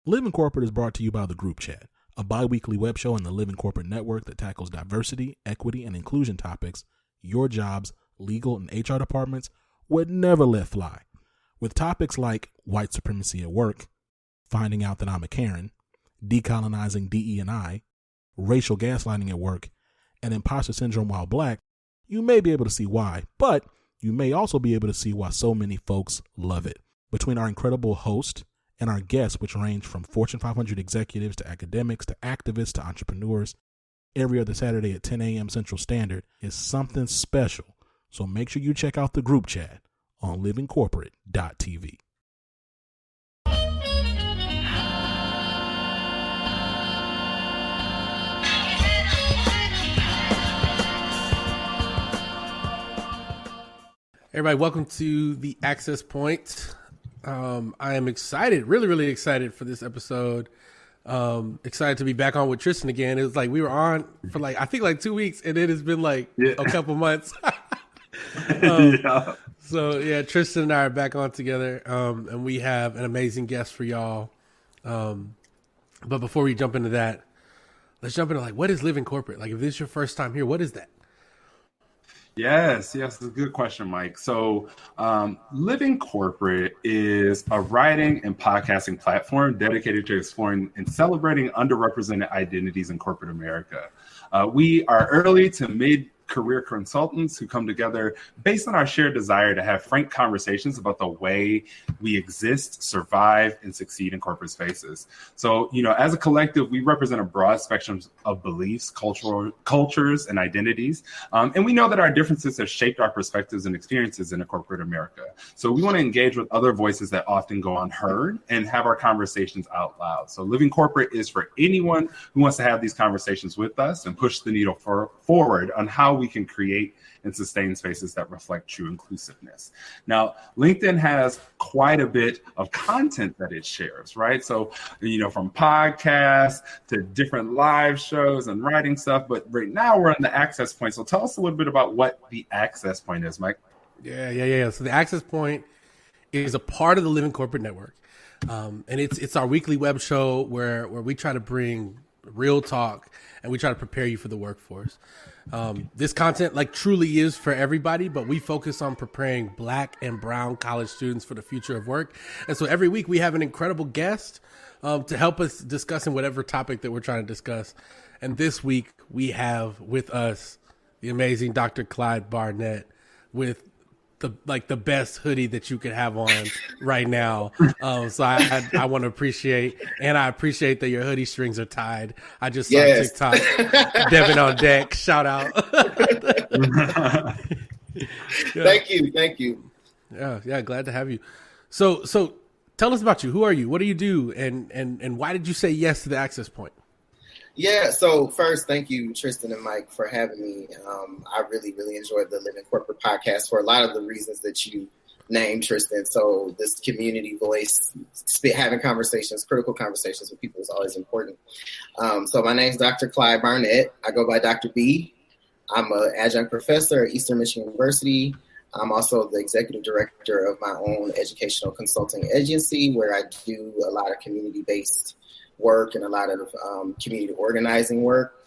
Living Corporate is brought to you by The Group Chat, a bi-weekly web show in the Living Corporate network that tackles diversity, equity, and inclusion topics your jobs, legal, and HR departments would never let fly. With topics like white supremacy at work, finding out that I'm a Karen, decolonizing DE&I, racial gaslighting at work, and imposter syndrome while black, you may be able to see why, but you may also be able to see why so many folks love it. Between our incredible host and our guests, which range from Fortune 500 executives to academics to activists to entrepreneurs, every other Saturday at 10 a.m. Central Standard is something special. So make sure you check out The Group Chat on livingcorporate.tv. Everybody, welcome to the Access Point. I am excited, really excited for this episode. Excited to be back on with Tristan again. It was like we were on for I think 2 weeks, and it has been a couple months. So yeah, Tristan and I are back on together, and we have an amazing guest for y'all. But before we jump into that, let's jump into what is Living Corporate? If this is your first time here, what is that? Yes, it's a good question, Mike. So Living Corporate is a writing and podcasting platform dedicated to exploring and celebrating underrepresented identities in corporate America. We are early to mid-career consultants who come together based on our shared desire to have frank conversations about the way we exist, survive, and succeed in corporate spaces. So, as a collective, we represent a broad spectrum of beliefs, cultures, and identities. And we know that our differences have shaped our perspectives and experiences in a corporate America. So we want to engage with other voices that often go unheard and have our conversations out loud. So Living Corporate is for anyone who wants to have these conversations with us and push the needle forward on how we can create and sustain spaces that reflect true inclusiveness. Now, LinkedIn has quite a bit of content that it shares, right? So, from podcasts to different live shows and writing stuff. But right now we're on the Access Point. So tell us a little bit about what the Access Point is, Mike. Yeah. So the Access Point is a part of the Living Corporate Network. And it's our weekly web show where we try to bring real talk and we try to prepare you for the workforce. This content truly is for everybody, but we focus on preparing Black and brown college students for the future of work. And so every week we have an incredible guest to help us discuss in whatever topic that we're trying to discuss. And this week we have with us the amazing Dr. Clyde Barnett with the best hoodie that you could have on right now. So I want to appreciate that your hoodie strings are tied. I just saw TikTok. Devin on deck. Shout out. Thank you. Yeah. Glad to have you. So tell us about you. Who are you? What do you do? And why did you say yes to the Access Point? Yeah, so first, thank you, Tristan and Mike, for having me. I really enjoyed the Living Corporate podcast for a lot of the reasons that you named, Tristan. So this community voice, having conversations, critical conversations with people is always important. So my name's Dr. Clyde Barnett. I go by Dr. B. I'm an adjunct professor at Eastern Michigan University. I'm also the executive director of my own educational consulting agency, where I do a lot of community-based work and a lot of community organizing work.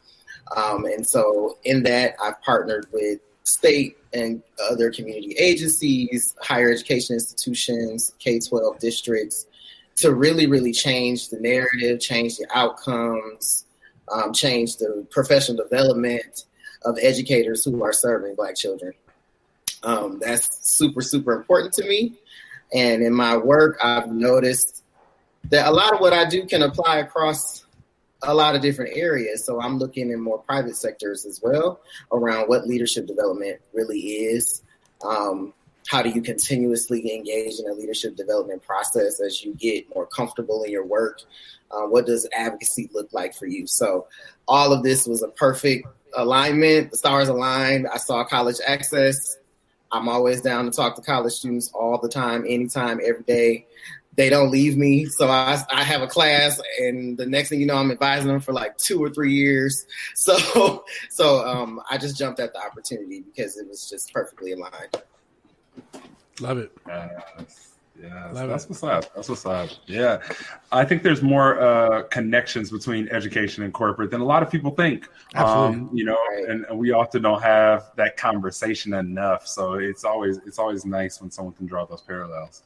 And so in that, I've partnered with state and other community agencies, higher education institutions, K-12 districts, to really change the narrative, change the outcomes, change the professional development of educators who are serving Black children. That's super important to me. And in my work, I've noticed that a lot of what I do can apply across a lot of different areas. So I'm looking in more private sectors as well around what leadership development really is. How do you continuously engage in a leadership development process as you get more comfortable in your work? What does advocacy look like for you? So all of this was a perfect alignment. The stars aligned. I saw college access. I'm always down to talk to college students all the time, anytime, every day. They don't leave me. So I have a class, and the next thing you know, I'm advising them for 2 or 3 years. So I just jumped at the opportunity because it was just perfectly aligned. Love it. Yeah, that's what's up. That's what's up. Yeah, I think there's more connections between education and corporate than a lot of people think. Absolutely. And we often don't have that conversation enough. So it's always nice when someone can draw those parallels.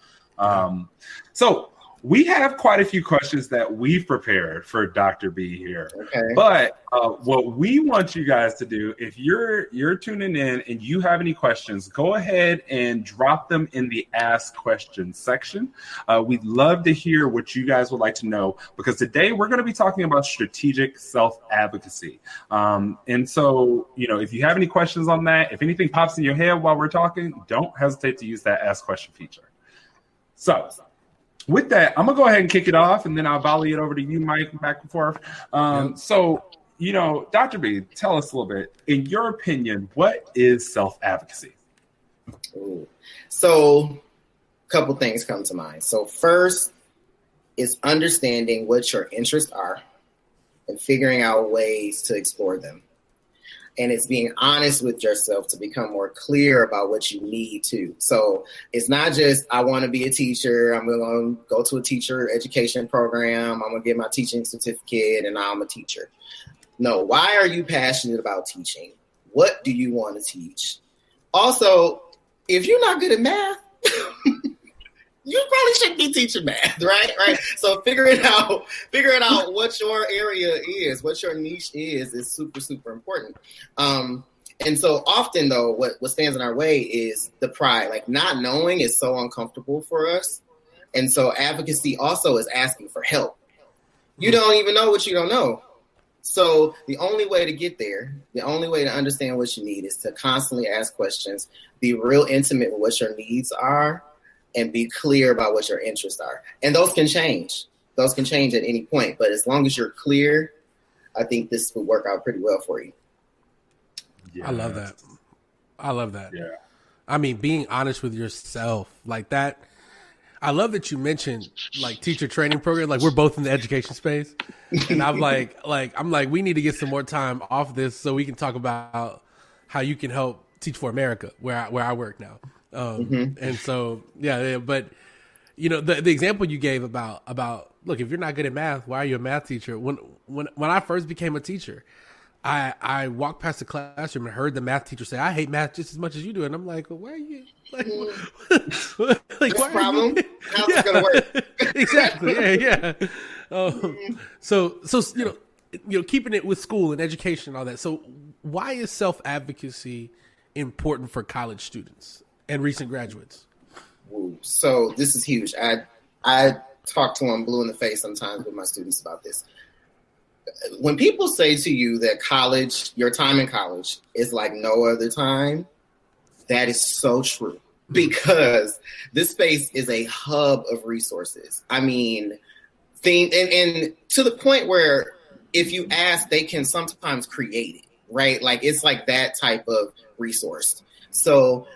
So we have quite a few questions that we've prepared for Dr. B here. Okay. But what we want you guys to do, if you're tuning in and you have any questions, go ahead and drop them in the Ask Questions section. We'd love to hear what you guys would like to know, because today we're going to be talking about strategic self-advocacy. And so, if you have any questions on that, if anything pops in your head while we're talking, don't hesitate to use that Ask Question feature. So, with that, I'm going to go ahead and kick it off, and then I'll volley it over to you, Mike, back and forth. So, Dr. B, tell us a little bit. In your opinion, what is self-advocacy? So, a couple things come to mind. So, first is understanding what your interests are and figuring out ways to explore them. And it's being honest with yourself to become more clear about what you need to. So it's not just, I want to be a teacher. I'm going to go to a teacher education program. I'm going to get my teaching certificate and now I'm a teacher. No, why are you passionate about teaching? What do you want to teach? Also, if you're not good at math, you probably shouldn't be teaching math, right? So figuring out what your area is, what your niche is super, super important. And so often, though, what stands in our way is the pride. Like, not knowing is so uncomfortable for us. And so advocacy also is asking for help. You don't even know what you don't know. So the only way to get there, the only way to understand what you need is to constantly ask questions, be real intimate with what your needs are, and be clear about what your interests are. And those can change. Those can change at any point. But as long as you're clear, I think this will work out pretty well for you. Yeah. I love that. Yeah. I mean, being honest with yourself like that. I love that you mentioned like teacher training program. Like, we're both in the education space. And I'm like, we need to get some more time off this so we can talk about how you can help Teach for America, where I work now. And so, but the example you gave about, look, if you're not good at math, why are you a math teacher? When I first became a teacher, I walked past the classroom and heard the math teacher say, I hate math just as much as you do. And I'm like, well, why are you like, why problem? How's it going to work? Exactly. Yeah. So, keeping it with school and education and all that. So why is self-advocacy important for college students and recent graduates? So this is huge. I talk to them blue in the face sometimes with my students about this. When people say to you that college, your time in college is like no other time, that is so true, because this space is a hub of resources. I mean, and to the point where if you ask, they can sometimes create it, right? Like, it's like that type of resource. So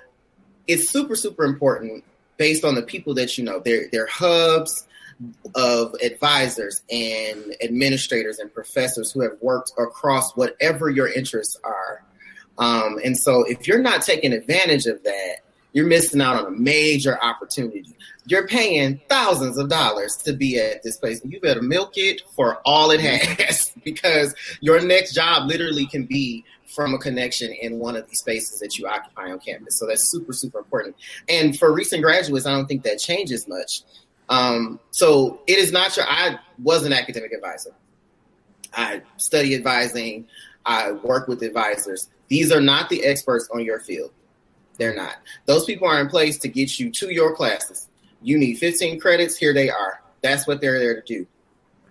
it's super, super important based on the people that you know. They're hubs of advisors and administrators and professors who have worked across whatever your interests are. And so if you're not taking advantage of that, you're missing out on a major opportunity. You're paying thousands of dollars to be at this place. You better milk it for all it has, because your next job literally can be from a connection in one of these spaces that you occupy on campus. So that's super, super important. And for recent graduates, I don't think that changes much. So it is not I was an academic advisor. I study advising. I work with advisors. These are not the experts on your field. They're not. Those people are in place to get you to your classes. You need 15 credits. Here they are. That's what they're there to do.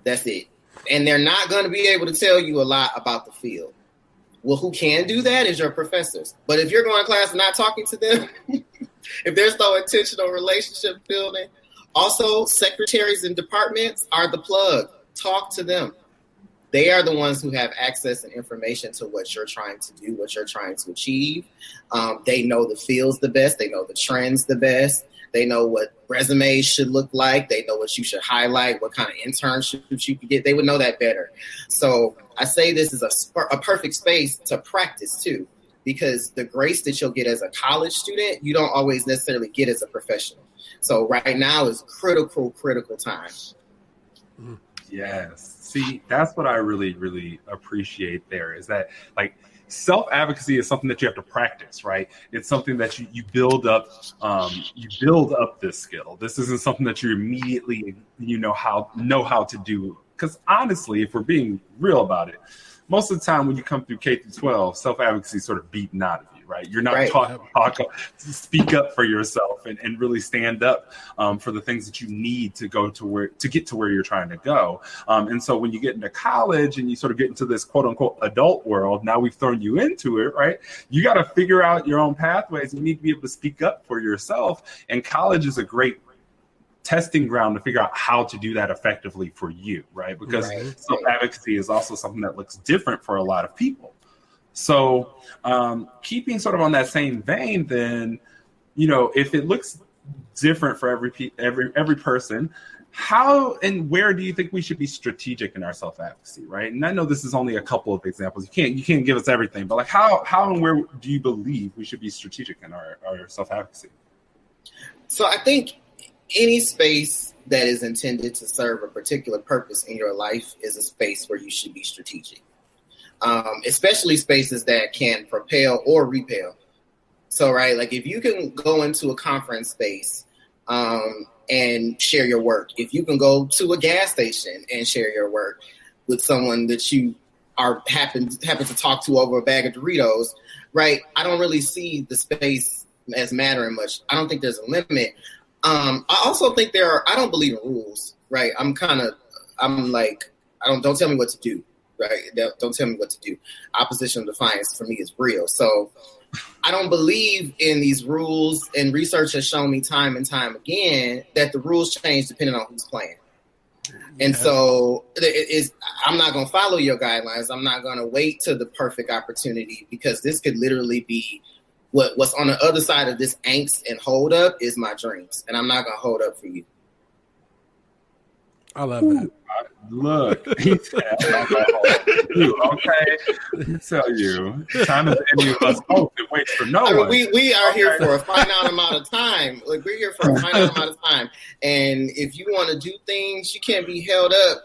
That's it. And they're not going to be able to tell you a lot about the field. Well, who can do that is your professors. But if you're going to class and not talking to them, if there's no intentional relationship building, also secretaries and departments are the plug. Talk to them. They are the ones who have access and information to what you're trying to do, what you're trying to achieve. They know the fields the best. They know the trends the best. They know what resumes should look like. They know what you should highlight, what kind of internships you could get. They would know that better. So I say this is a perfect space to practice too. because the grace that you'll get as a college student, you don't always necessarily get as a professional. So right now is critical time. Yes. See, that's what I really, really appreciate there, is that like self-advocacy is something that you have to practice, right? It's something that you build up, this skill. This isn't something that you immediately, know how to do. Because honestly, if we're being real about it, most of the time when you come through K through 12, self-advocacy is sort of beaten out of you, right? You're not taught to speak up for yourself and really stand up for the things that you need to get to where you're trying to go. And so when you get into college and you sort of get into this quote unquote adult world, now we've thrown you into it, right? You got to figure out your own pathways. You need to be able to speak up for yourself. And college is a great testing ground to figure out how to do that effectively for you, right? Because self-advocacy is also something that looks different for a lot of people. So keeping sort of on that same vein, then, if it looks different for every person, how and where do you think we should be strategic in our self-advocacy, right? And I know this is only a couple of examples. You can't give us everything, but like how and where do you believe we should be strategic in our self-advocacy? So I think any space that is intended to serve a particular purpose in your life is a space where you should be strategic, especially spaces that can propel or repel. So, right, like if you can go into a conference space and share your work, if you can go to a gas station and share your work with someone that you happen to talk to over a bag of Doritos, right, I don't really see the space as mattering much. I don't think there's a limit. I also think I don't believe in rules, right? Don't tell me what to do, right? Don't tell me what to do. Opposition of defiance for me is real. So I don't believe in these rules, and research has shown me time and time again that the rules change depending on who's playing. And so I'm not going to follow your guidelines. I'm not going to wait till the perfect opportunity, because this could literally be what's on the other side of this angst and hold up is my dreams. And I'm not going to hold up for you. I love that. Look, he said, okay? I tell you, time is the enemy of us both. It waits for no one. We are here for a finite amount of time. Like, we're here for a finite amount of time. And if you want to do things, you can't be held up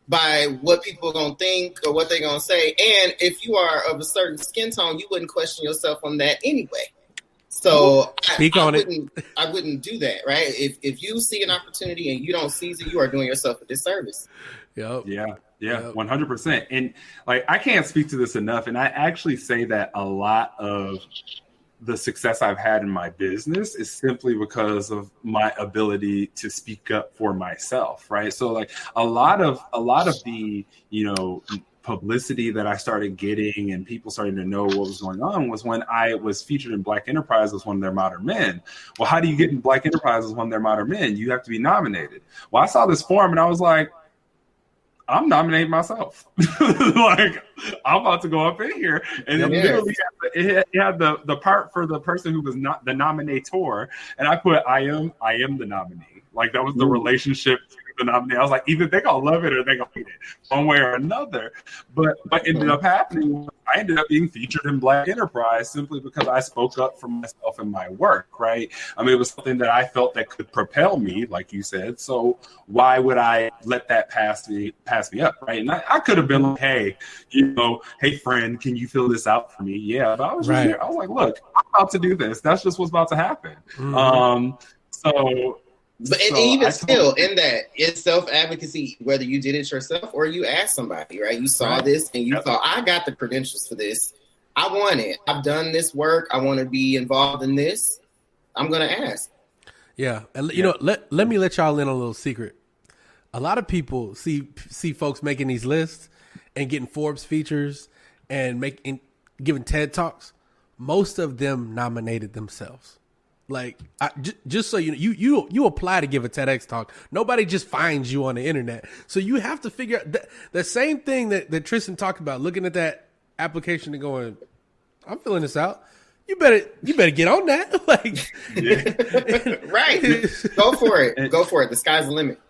by what people are going to think or what they're going to say. And if you are of a certain skin tone, you wouldn't question yourself on that anyway. So I wouldn't do that, right? If you see an opportunity and you don't seize it, you are doing yourself a disservice. Yeah, 100%. And like, I can't speak to this enough. And I actually say that a lot of the success I've had in my business is simply because of my ability to speak up for myself, right? So like a lot of the, publicity that I started getting and people starting to know what was going on was when I was featured in Black Enterprise as one of their modern men. Well, how do you get in Black Enterprise as one of their modern men? You have to be nominated. Well, I saw this form and I was like, I'm nominating myself. Like, I'm about to go up in here. And it literally had the part for the person who was not the nominator. And I put, I am the nominee. Like, that was the relationship to the nominee. I was like, either they're going to love it or they're going to hate it, one way or another. But what ended up happening, I ended up being featured in Black Enterprise simply because I spoke up for myself and my work, right? I mean, it was something that I felt that could propel me, like you said. So why would I let that pass me up, right? And I could have been like, hey, hey, friend, can you fill this out for me? Yeah, but I was just here. I was like, look, I'm about to do this. That's just what's about to happen. But even still, in that, it's self-advocacy, whether you did it yourself or you asked somebody, right? You saw this and you thought, I got the credentials for this. I want it. I've done this work. I want to be involved in this. I'm going to ask. Yeah. And, let me let y'all in on a little secret. A lot of people see folks making these lists and getting Forbes features and giving TED Talks. Most of them nominated themselves. Like, just so you apply to give a TEDx talk. Nobody just finds you on the internet. So you have to figure out the same thing that Tristan talked about, looking at that application and going, I'm filling this out. You better get on that. Like, right. Go for it. The sky's the limit.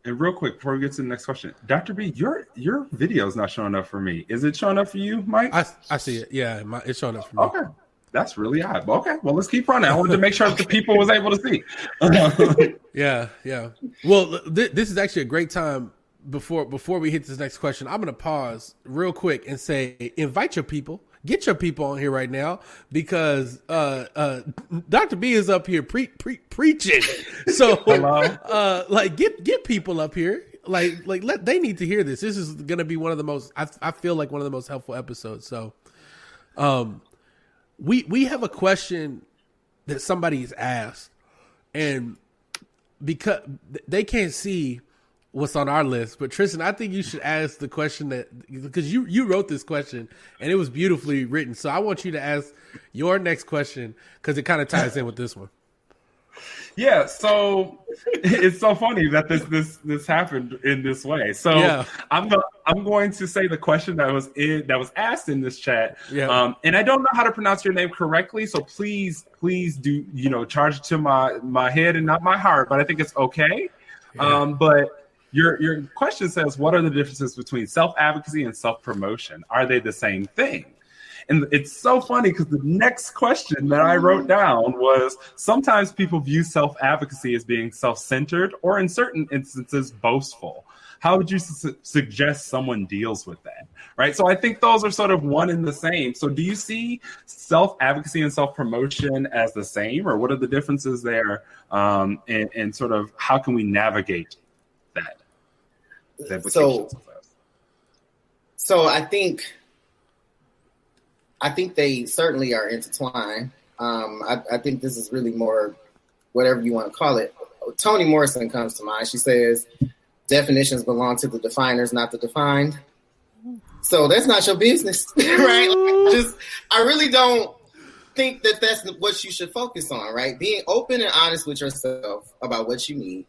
And real quick, before we get to the next question, Dr. B, your video is not showing up for me. Is it showing up for you, Mike? I see it. Yeah, it's showing up for me. Okay. That's really odd. Okay, well, let's keep running. I wanted to make sure that the people was able to see. Yeah. Well, this is actually a great time. Before we hit this next question, I'm going to pause real quick and say, invite your people. Get your people on here right now, because Dr. B is up here preaching. So, get people up here. They need to hear this. This is going to be one of the most, I feel like one of the most helpful episodes. So, we have a question that somebody's asked, and because they can't see what's on our list, but Tristan, I think you should ask the question because you wrote this question and it was beautifully written. So I want you to ask your next question, because it kind of ties in with this one. Yeah, so it's so funny that this happened in this way. So yeah. I'm going to say the question that was asked in this chat. Yeah. And I don't know how to pronounce your name correctly, so please do charge it to my head and not my heart. But I think it's okay. Yeah. But your question says, what are the differences between self-advocacy and self-promotion? Are they the same thing? And it's so funny because the next question that I wrote down was, sometimes people view self-advocacy as being self-centered or in certain instances boastful. How would you suggest someone deals with that? Right. So I think those are sort of one and the same. So do you see self-advocacy and self-promotion as the same, or what are the differences there? And sort of how can we navigate that? So I think they certainly are intertwined. I think this is really more, whatever you want to call it. Toni Morrison comes to mind. She says, definitions belong to the definers, not the defined. So that's not your business, right? I really don't think that that's what you should focus on, right? Being open and honest with yourself about what you need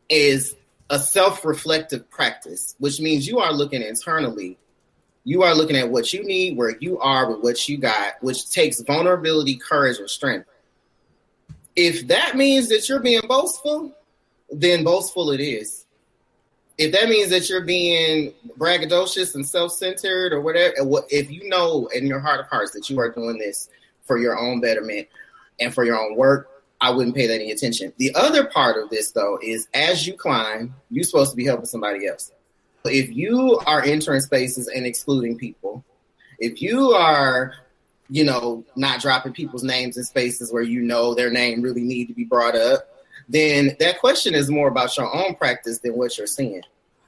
is a self-reflective practice, which means you are looking internally. You are looking at what you need, where you are with what you got, which takes vulnerability, courage, and strength. If that means that you're being boastful, then boastful it is. If that means that you're being braggadocious and self-centered or whatever, if you know in your heart of hearts that you are doing this for your own betterment and for your own work, I wouldn't pay that any attention. The other part of this, though, is as you climb, you're supposed to be helping somebody else. If you are entering spaces and excluding people, if you are, not dropping people's names in spaces where their name really need to be brought up, then that question is more about your own practice than what you're seeing.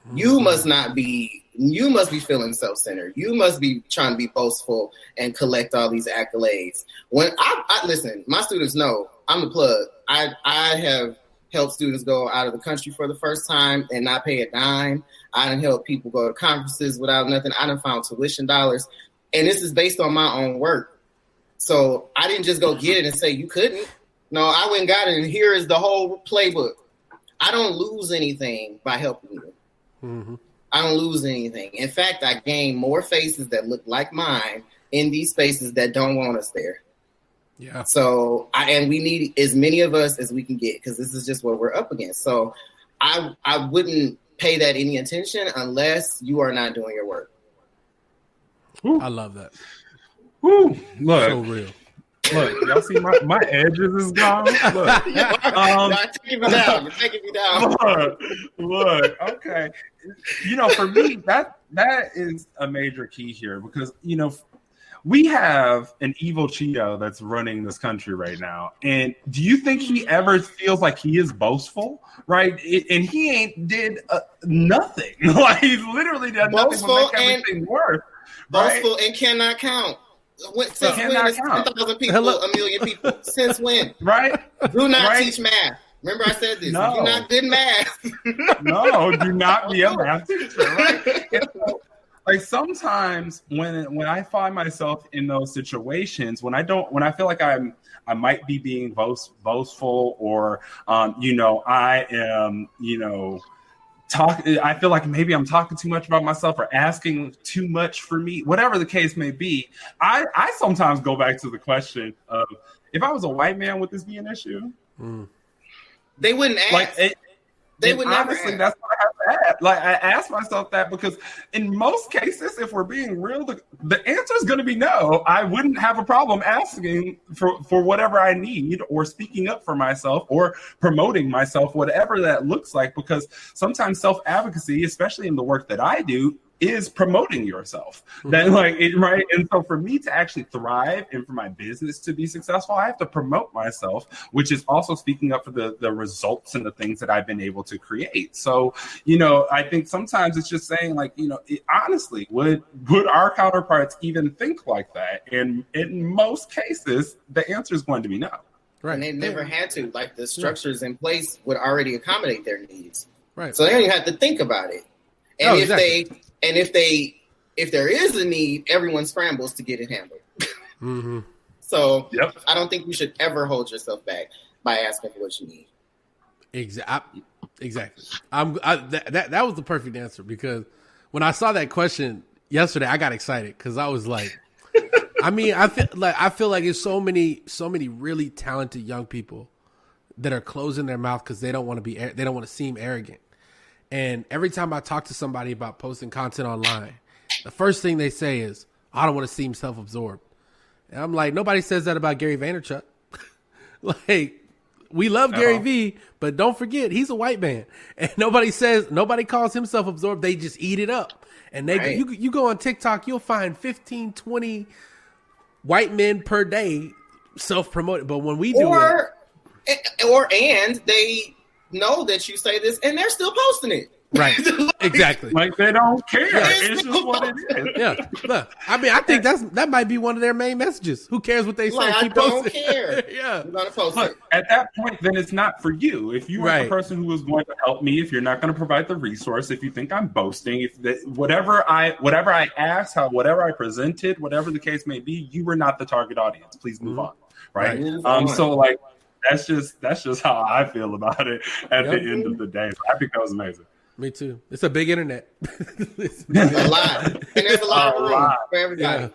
Mm-hmm. You must be feeling self-centered. You must be trying to be boastful and collect all these accolades. When I listen, my students know I'm the plug. I have helped students go out of the country for the first time and not pay a dime. I done helped people go to conferences without nothing. I done found tuition dollars. And this is based on my own work. So I didn't just go get it and say you couldn't. No, I went and got it, and here is the whole playbook. I don't lose anything by helping you. Mm-hmm. I don't lose anything. In fact, I gain more faces that look like mine in these spaces that don't want us there. Yeah. So, we need as many of us as we can get, because this is just what we're up against. So I wouldn't pay that any attention unless you are not doing your work. Ooh. I love that. Ooh, look. So real. Look, y'all see my edges is gone. Look, you're taking me down. You're taking me down. Look. Okay. For me, that is a major key here, because we have an evil Cheeto that's running this country right now, and do you think he ever feels like he is boastful? Right? And he ain't did nothing. Like, he's literally done nothing to make everything worse. Boastful and cannot count. Since when is 10,000 people, a million people? Since when? Right? Do not teach math. Remember I said this. No. You're not good math. No, do not be a math teacher, right? And so, like, sometimes when I find myself in those situations, when I feel like I might be being boastful, or I am, I feel like maybe I'm talking too much about myself or asking too much for me, whatever the case may be. I sometimes go back to the question of, if I was a white man, would this be an issue? They wouldn't ask. They would never honestly, ask. that's what I have to ask. Like, I ask myself that because in most cases, if we're being real, the answer is going to be no. I wouldn't have a problem asking for whatever I need or speaking up for myself or promoting myself, whatever that looks like, because sometimes self-advocacy, especially in the work that I do, is promoting yourself. That right. And so for me to actually thrive and for my business to be successful, I have to promote myself, which is also speaking up for the results and the things that I've been able to create. So, I think sometimes it's just saying honestly, would our counterparts even think like that? And in most cases, the answer is going to be no. Right. And they've never had to. Like, the structures in place would already accommodate their needs. Right. So they don't even have to think about it. And if there is a need, everyone scrambles to get it handled. Mm-hmm. So I don't think you should ever hold yourself back by asking for what you need. Exactly. That was the perfect answer, because when I saw that question yesterday, I got excited because I was like, I feel like there's so many really talented young people that are closing their mouth because they don't want to seem arrogant. And every time I talk to somebody about posting content online, the first thing they say is, I don't want to seem self-absorbed. And I'm like, nobody says that about Gary Vaynerchuk. We love Gary V, but don't forget, he's a white man. And nobody calls him self-absorbed. They just eat it up. And you go on TikTok, you'll find 15, 20 white men per day self-promoting. But when we do and they know that you say this and they're still posting it. Right. Exactly. Like, they don't care. It's just what it is. Yeah. I think that might be one of their main messages. Who cares what they say? I don't care. Yeah. I'm gonna post it. At that point, then it's not for you. If you are the person who is going to help me, if you're not going to provide the resource, if you think I'm boasting, whatever I asked, whatever I presented, whatever the case may be, you were not the target audience. Please move on. Right. So that's just how I feel about it at the end of the day. So I think that was amazing. Me too. It's a big internet. There's a lot. And there's a lot of room for everybody.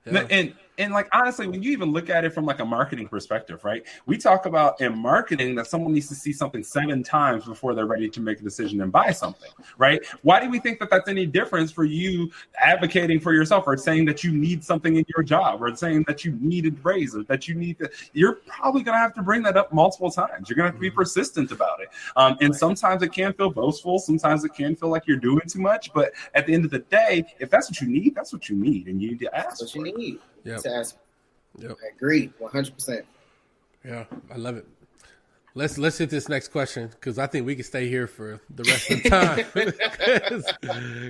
Yeah. And honestly, when you even look at it from a marketing perspective, right? We talk about in marketing that someone needs to see something 7 times before they're ready to make a decision and buy something, right? Why do we think that that's any difference for you advocating for yourself or saying that you need something in your job or saying that you need a raise or that you need you're probably going to have to bring that up multiple times. You're going to have to be persistent about it. And sometimes it can feel boastful. Sometimes it can feel like you're doing too much. But at the end of the day, if that's what you need, that's what you need. And you need to ask. That's what you need. Yep. To ask. Yep. I agree 100%. Yeah, I love it. Let's hit this next question, because I think we can stay here for the rest of the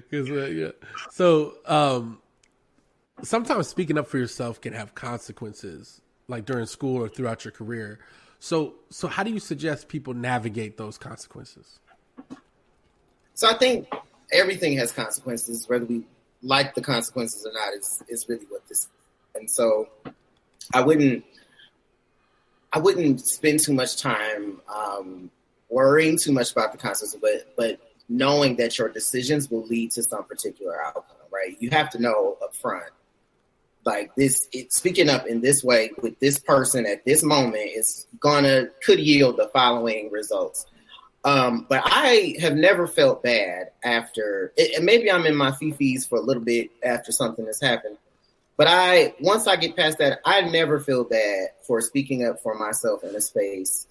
time. So sometimes speaking up for yourself can have consequences, like during school or throughout your career. So how do you suggest people navigate those consequences? So I think everything has consequences, whether we like the consequences or not. Is really what this. And so I wouldn't spend too much time worrying too much about the consequences, but knowing that your decisions will lead to some particular outcome, right? You have to know up front, speaking up in this way with this person at this moment could yield the following results. But I have never felt bad after, and maybe I'm in my fifis for a little bit after something has happened. But once I get past that, I never feel bad for speaking up for myself in a space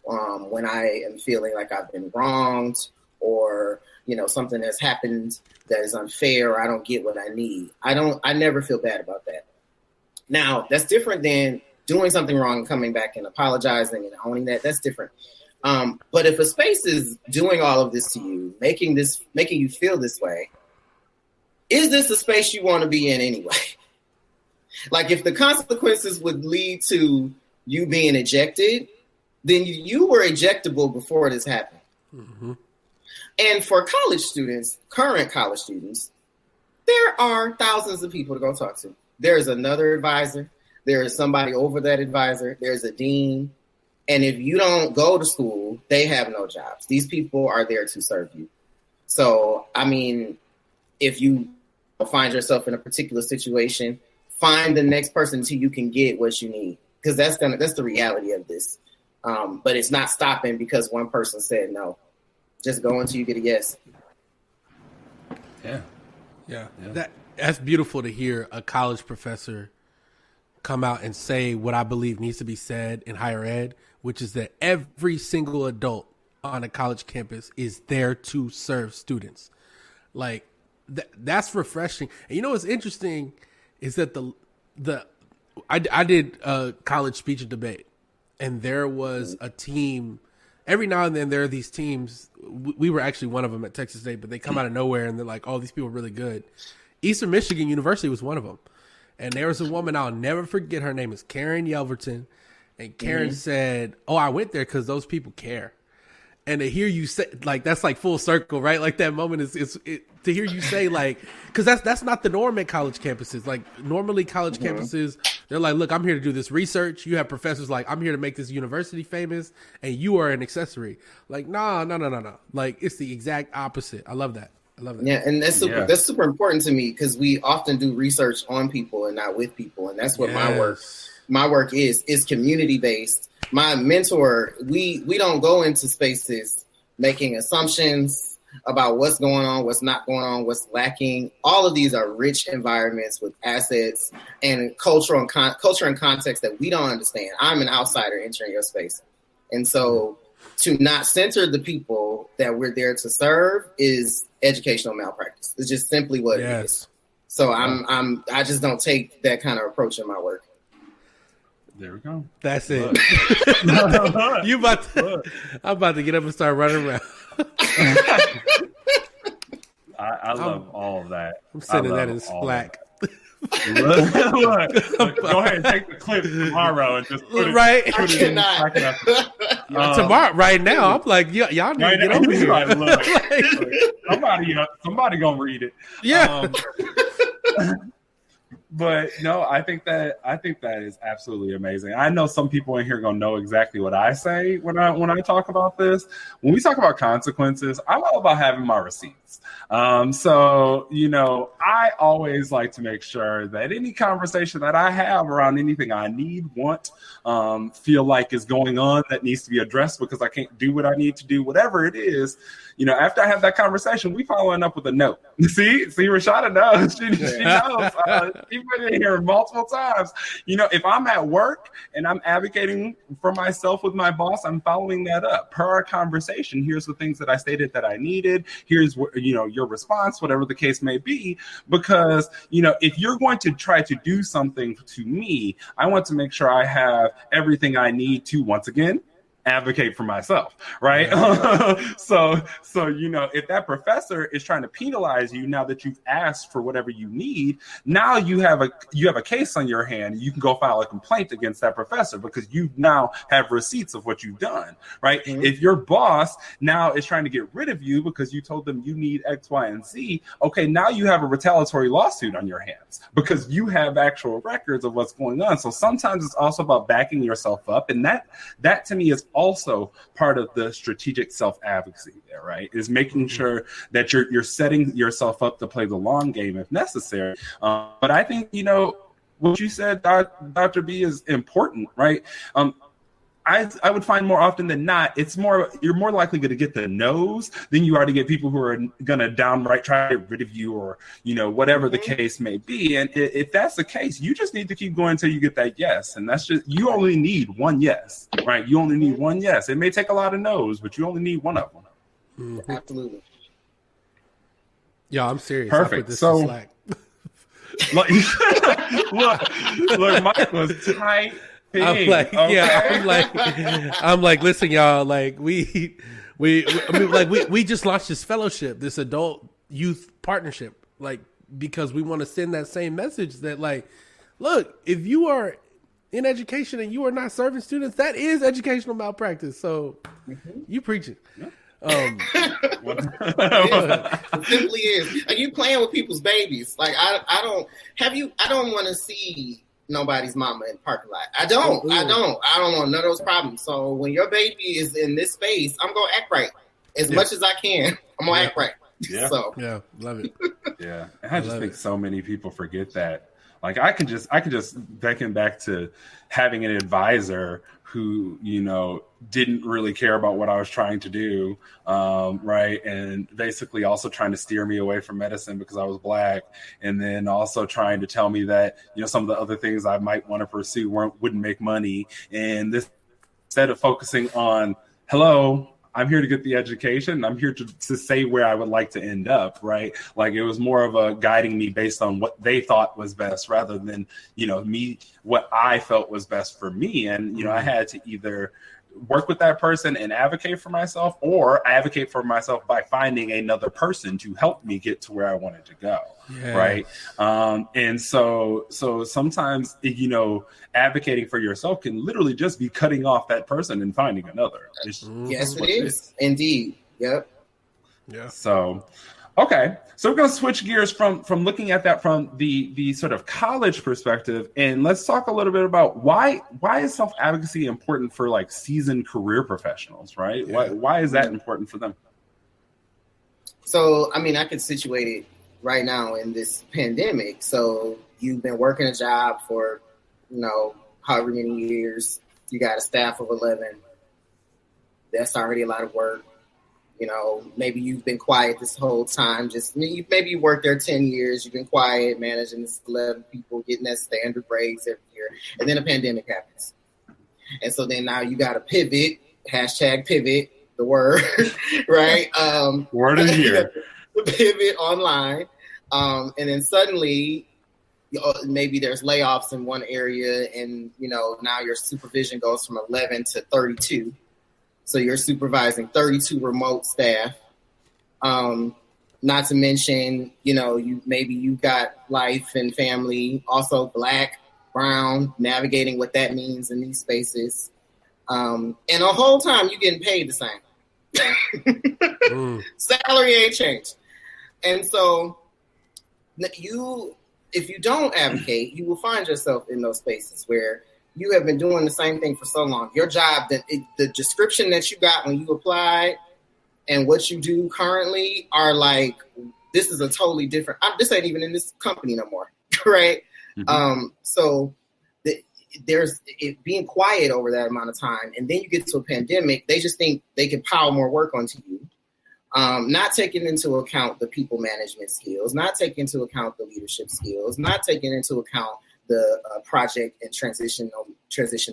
when I am feeling like I've been wronged or, something has happened that is unfair or I don't get what I need. I never feel bad about that. Now, that's different than doing something wrong and coming back and apologizing and owning that. That's different. But if a space is doing all of this to you, making you feel this way, is this a space you want to be in anyway? Like, if the consequences would lead to you being ejected, then you were ejectable before this happened. Mm-hmm. And for current college students, there are thousands of people to go talk to. There's another advisor. There is somebody over that advisor. There's a dean. And if you don't go to school, they have no jobs. These people are there to serve you. So, if you find yourself in a particular situation, find the next person until you can get what you need, because that's the reality of this. But it's not stopping because one person said no. Just go until you get a yes. Yeah. That's beautiful to hear a college professor come out and say what I believe needs to be said in higher ed, which is that every single adult on a college campus is there to serve students. Like that's refreshing. And you know what's interesting is that I did a college speech and debate, and there was a team. Every now and then there are these teams. We were actually one of them at Texas State, but they come out of nowhere and they're like, "Oh, these people are really good." Eastern Michigan University was one of them, and there was a woman I'll never forget. Her name is Karen Yelverton, and Karen said, "Oh, I went there because those people care." And to hear you say, like, that's like full circle, right? Like that moment is to hear you say, like, because that's not the norm at college campuses. Like normally college campuses, they're like, look, I'm here to do this research. You have professors like, I'm here to make this university famous, and you are an accessory. Like, no. Like it's the exact opposite. I love that. Yeah, and that's super important to me because we often do research on people and not with people, and that's what my work is community based. My mentor, we don't go into spaces making assumptions about what's going on, what's not going on, what's lacking. All of these are rich environments with assets and culture and context that we don't understand. I'm an outsider entering your space. And so to not center the people that we're there to serve is educational malpractice. It's just simply what it is. So I just don't take that kind of approach in my work. There we go. That's it. I'm about to get up and start running around. I love all of that. I'm sending that in Slack. Look, go ahead and take the clip tomorrow and just put it in tomorrow, right now. I'm like, y'all need to get over here. Like, somebody gonna read it. Yeah. But no, I think that is absolutely amazing. I know some people in here gonna know exactly what I say when I talk about this. When we talk about consequences, I'm all about having my receipts. So I always like to make sure that any conversation that I have around anything I need, want, feel like is going on that needs to be addressed because I can't do what I need to do, whatever it is. After I have that conversation, we following up with a note. See, Rashada knows. She knows. She's been in here multiple times. If I'm at work and I'm advocating for myself with my boss, I'm following that up. Per our conversation, here's the things that I stated that I needed. Here's your response, whatever the case may be. Because, if you're going to try to do something to me, I want to make sure I have everything I need to, once again, advocate for myself, right? So if that professor is trying to penalize you now that you've asked for whatever you need, now you have a case on your hand. You can go file a complaint against that professor because you now have receipts of what you've done, right? Mm-hmm. If your boss now is trying to get rid of you because you told them you need X, Y, and Z, okay, now you have a retaliatory lawsuit on your hands because you have actual records of what's going on. So sometimes it's also about backing yourself up, and that to me is also part of the strategic self-advocacy there, right? Is making sure that you're setting yourself up to play the long game if necessary. But I think, what you said, Dr. B, is important, right? I would find more often than not, you're more likely going to get the no's than you are to get people who are going to downright try to get rid of you or, whatever the case may be. And if that's the case, you just need to keep going until you get that yes. And that's just, you only need one yes, right? You only need one yes. It may take a lot of no's, but you only need one of them. Mm-hmm. Absolutely. Yeah, I'm serious. Perfect. So, look, Mike was tight. I'm like, okay. Yeah, I'm like, listen, y'all, like we just launched this fellowship, this adult youth partnership, like, because we want to send that same message that, like, look, if you are in education and you are not serving students, that is educational malpractice. So you preaching. Yeah. It simply is. Like, you playing with people's babies. Like, I don't want to see nobody's mama in the parking lot. I don't want none of those problems. So when your baby is in this space, I'm gonna act right as much as I can. I'm gonna act right. Yeah. So yeah, love it. Yeah, and I just think so many people forget that. Like I could just beckon back to having an advisor who, didn't really care about what I was trying to do, right? And basically also trying to steer me away from medicine because I was Black, and then also trying to tell me that, some of the other things I might want to pursue wouldn't make money. And this, instead of focusing on, hello, I'm here to get the education. I'm here to say where I would like to end up, right? Like it was more of a guiding me based on what they thought was best rather than, me, what I felt was best for me. And, I had to either work with that person and advocate for myself, or advocate for myself by finding another person to help me get to where I wanted to go. Yeah. Right. And so sometimes, advocating for yourself can literally just be cutting off that person and finding another. Yes, it is. Indeed. Yep. Yeah. So, okay. So we're going to switch gears from looking at that from the sort of college perspective. And let's talk a little bit about why is self-advocacy important for like seasoned career professionals, right? Yeah. Why is that important for them? So, I could situate it right now in this pandemic. So you've been working a job for, however many years. You got a staff of 11. That's already a lot of work. Maybe you've been quiet this whole time. Maybe you worked there 10 years. You've been quiet, managing this 11 people, getting that standard raise every year. And then a pandemic happens. And so then now you got to pivot, #pivot, the word, right? Word of the year. Pivot online. And then suddenly, maybe there's layoffs in one area, and, now your supervision goes from 11 to 32. So you're supervising 32 remote staff. Not to mention, you've got life and family, also Black, brown, navigating what that means in these spaces. And the whole time you're getting paid the same. Salary ain't changed. And so if you don't advocate, you will find yourself in those spaces where you have been doing the same thing for so long. Your job, the description that you got when you applied and what you do currently are like, this is a totally different, this ain't even in this company no more, right? Mm-hmm. So there's it being quiet over that amount of time. And then you get to a pandemic, they just think they can pile more work onto you. Not taking into account the people management skills, not taking into account the leadership skills, not taking into account the project and transition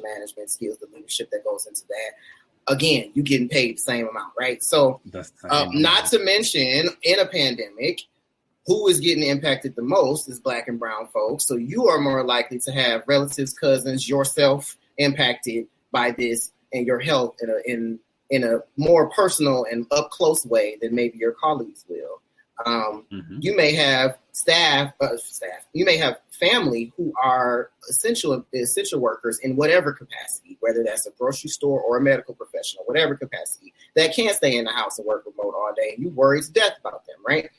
management skills, the leadership that goes into that. Again, you're getting paid the same amount, right? So not to mention in a pandemic, who is getting impacted the most is Black and brown folks. So you are more likely to have relatives, cousins, yourself impacted by this and your health in a more personal and up close way than maybe your colleagues will. You may have staff. You may have family who are essential workers in whatever capacity, whether that's a grocery store or a medical professional, whatever capacity, that can't stay in the house and work remote all day. And you worry to death about them, right?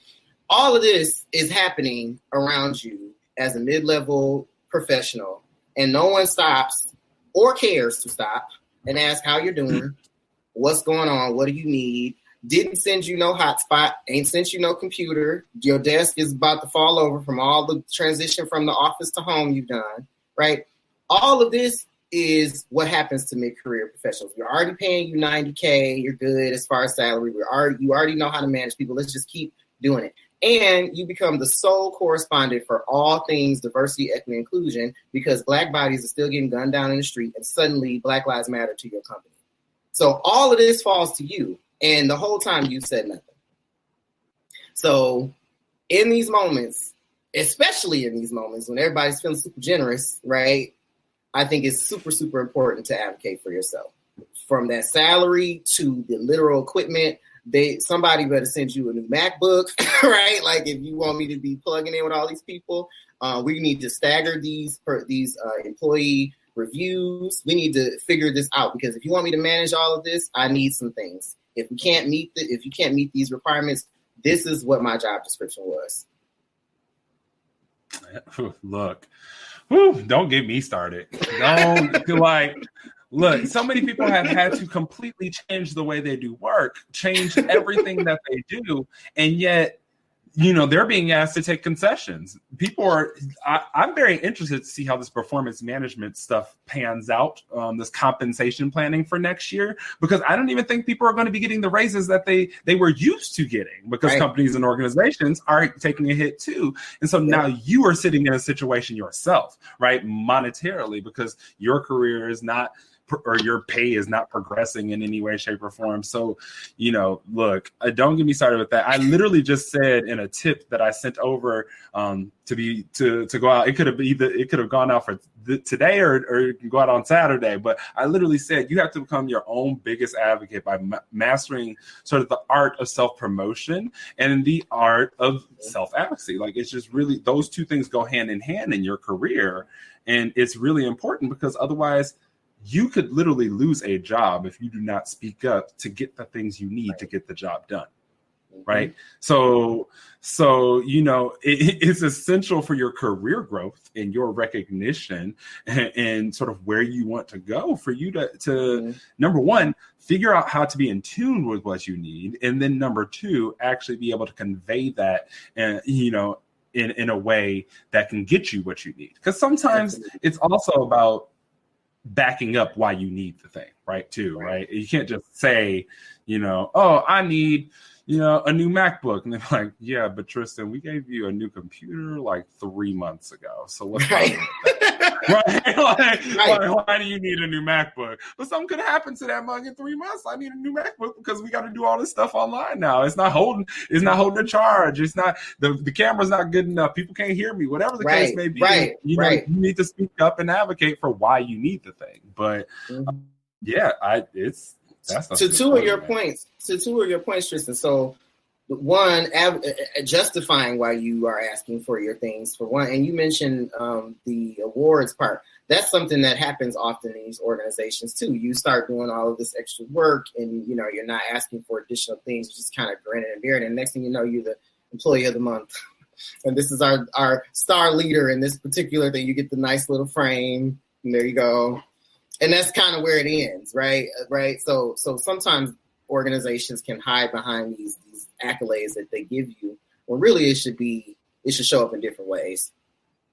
All of this is happening around you as a mid-level professional, and no one stops or cares to stop and ask how you're doing, what's going on, what do you need. Didn't send you no hotspot, ain't sent you no computer. Your desk is about to fall over from all the transition from the office to home you've done, right? All of this is what happens to mid-career professionals. We're already paying you $90K. You're good as far as salary. You already know how to manage people. Let's just keep doing it. And you become the sole correspondent for all things diversity, equity, inclusion, because Black bodies are still getting gunned down in the street, and suddenly Black Lives Matter to your company. So all of this falls to you. And the whole time you said nothing. So in these moments, especially in these moments when everybody's feeling super generous, right? I think it's super, super important to advocate for yourself. From that salary to the literal equipment, somebody better send you a new MacBook, right? Like if you want me to be plugging in with all these people, we need to stagger these employee reviews. We need to figure this out, because if you want me to manage all of this, I need some things. If you can't meet these requirements, this is what my job description was. Look, don't get me started. Look, so many people have had to completely change the way they do work, change everything that they do, and yet they're being asked to take concessions. I'm very interested to see how this performance management stuff pans out, this compensation planning for next year, because I don't even think people are going to be getting the raises that they were used to getting, because companies and organizations are taking a hit too. And so now you are sitting in a situation yourself, right, monetarily, because your career is not, or your pay is not progressing in any way, shape, or form. So, look, don't get me started with that. I literally just said in a tip that I sent over to go out. It could have gone out for today, or it can go out on Saturday. But I literally said you have to become your own biggest advocate by mastering sort of the art of self-promotion and the art of self-advocacy. Like, it's just really, those two things go hand in hand in your career, and it's really important, because otherwise you could literally lose a job if you do not speak up to get the things you need to get the job done. Right. So, it's essential for your career growth and your recognition and sort of where you want to go, for you to number one, figure out how to be in tune with what you need. And then number two, actually be able to convey that, and, in a way that can get you what you need. Because sometimes it's also about backing up why you need the thing, right? Too, right? You can't just say, I need, a new MacBook. And they're like, yeah, but Tristan, we gave you a new computer like 3 months ago. So what's right? Why do you need a new MacBook? But something could happen to that mug in 3 months. I need a new MacBook because we got to do all this stuff online now. It's not holding a charge. It's not, the camera's not good enough. People can't hear me, whatever the case may be. You need to speak up and advocate for why you need the thing. But that's to two of your points, Tristan. So, one, justifying why you are asking for your things, for one, and you mentioned the awards part. That's something that happens often in these organizations too. You start doing all of this extra work, and you're not asking for additional things. You're just kind of grinning and bearing. And next thing you know, you're the employee of the month, and this is our star leader in this particular thing. You get the nice little frame, and there you go. And that's kind of where it ends, right? Right. So sometimes organizations can hide behind these accolades that they give you, when really it should show up in different ways.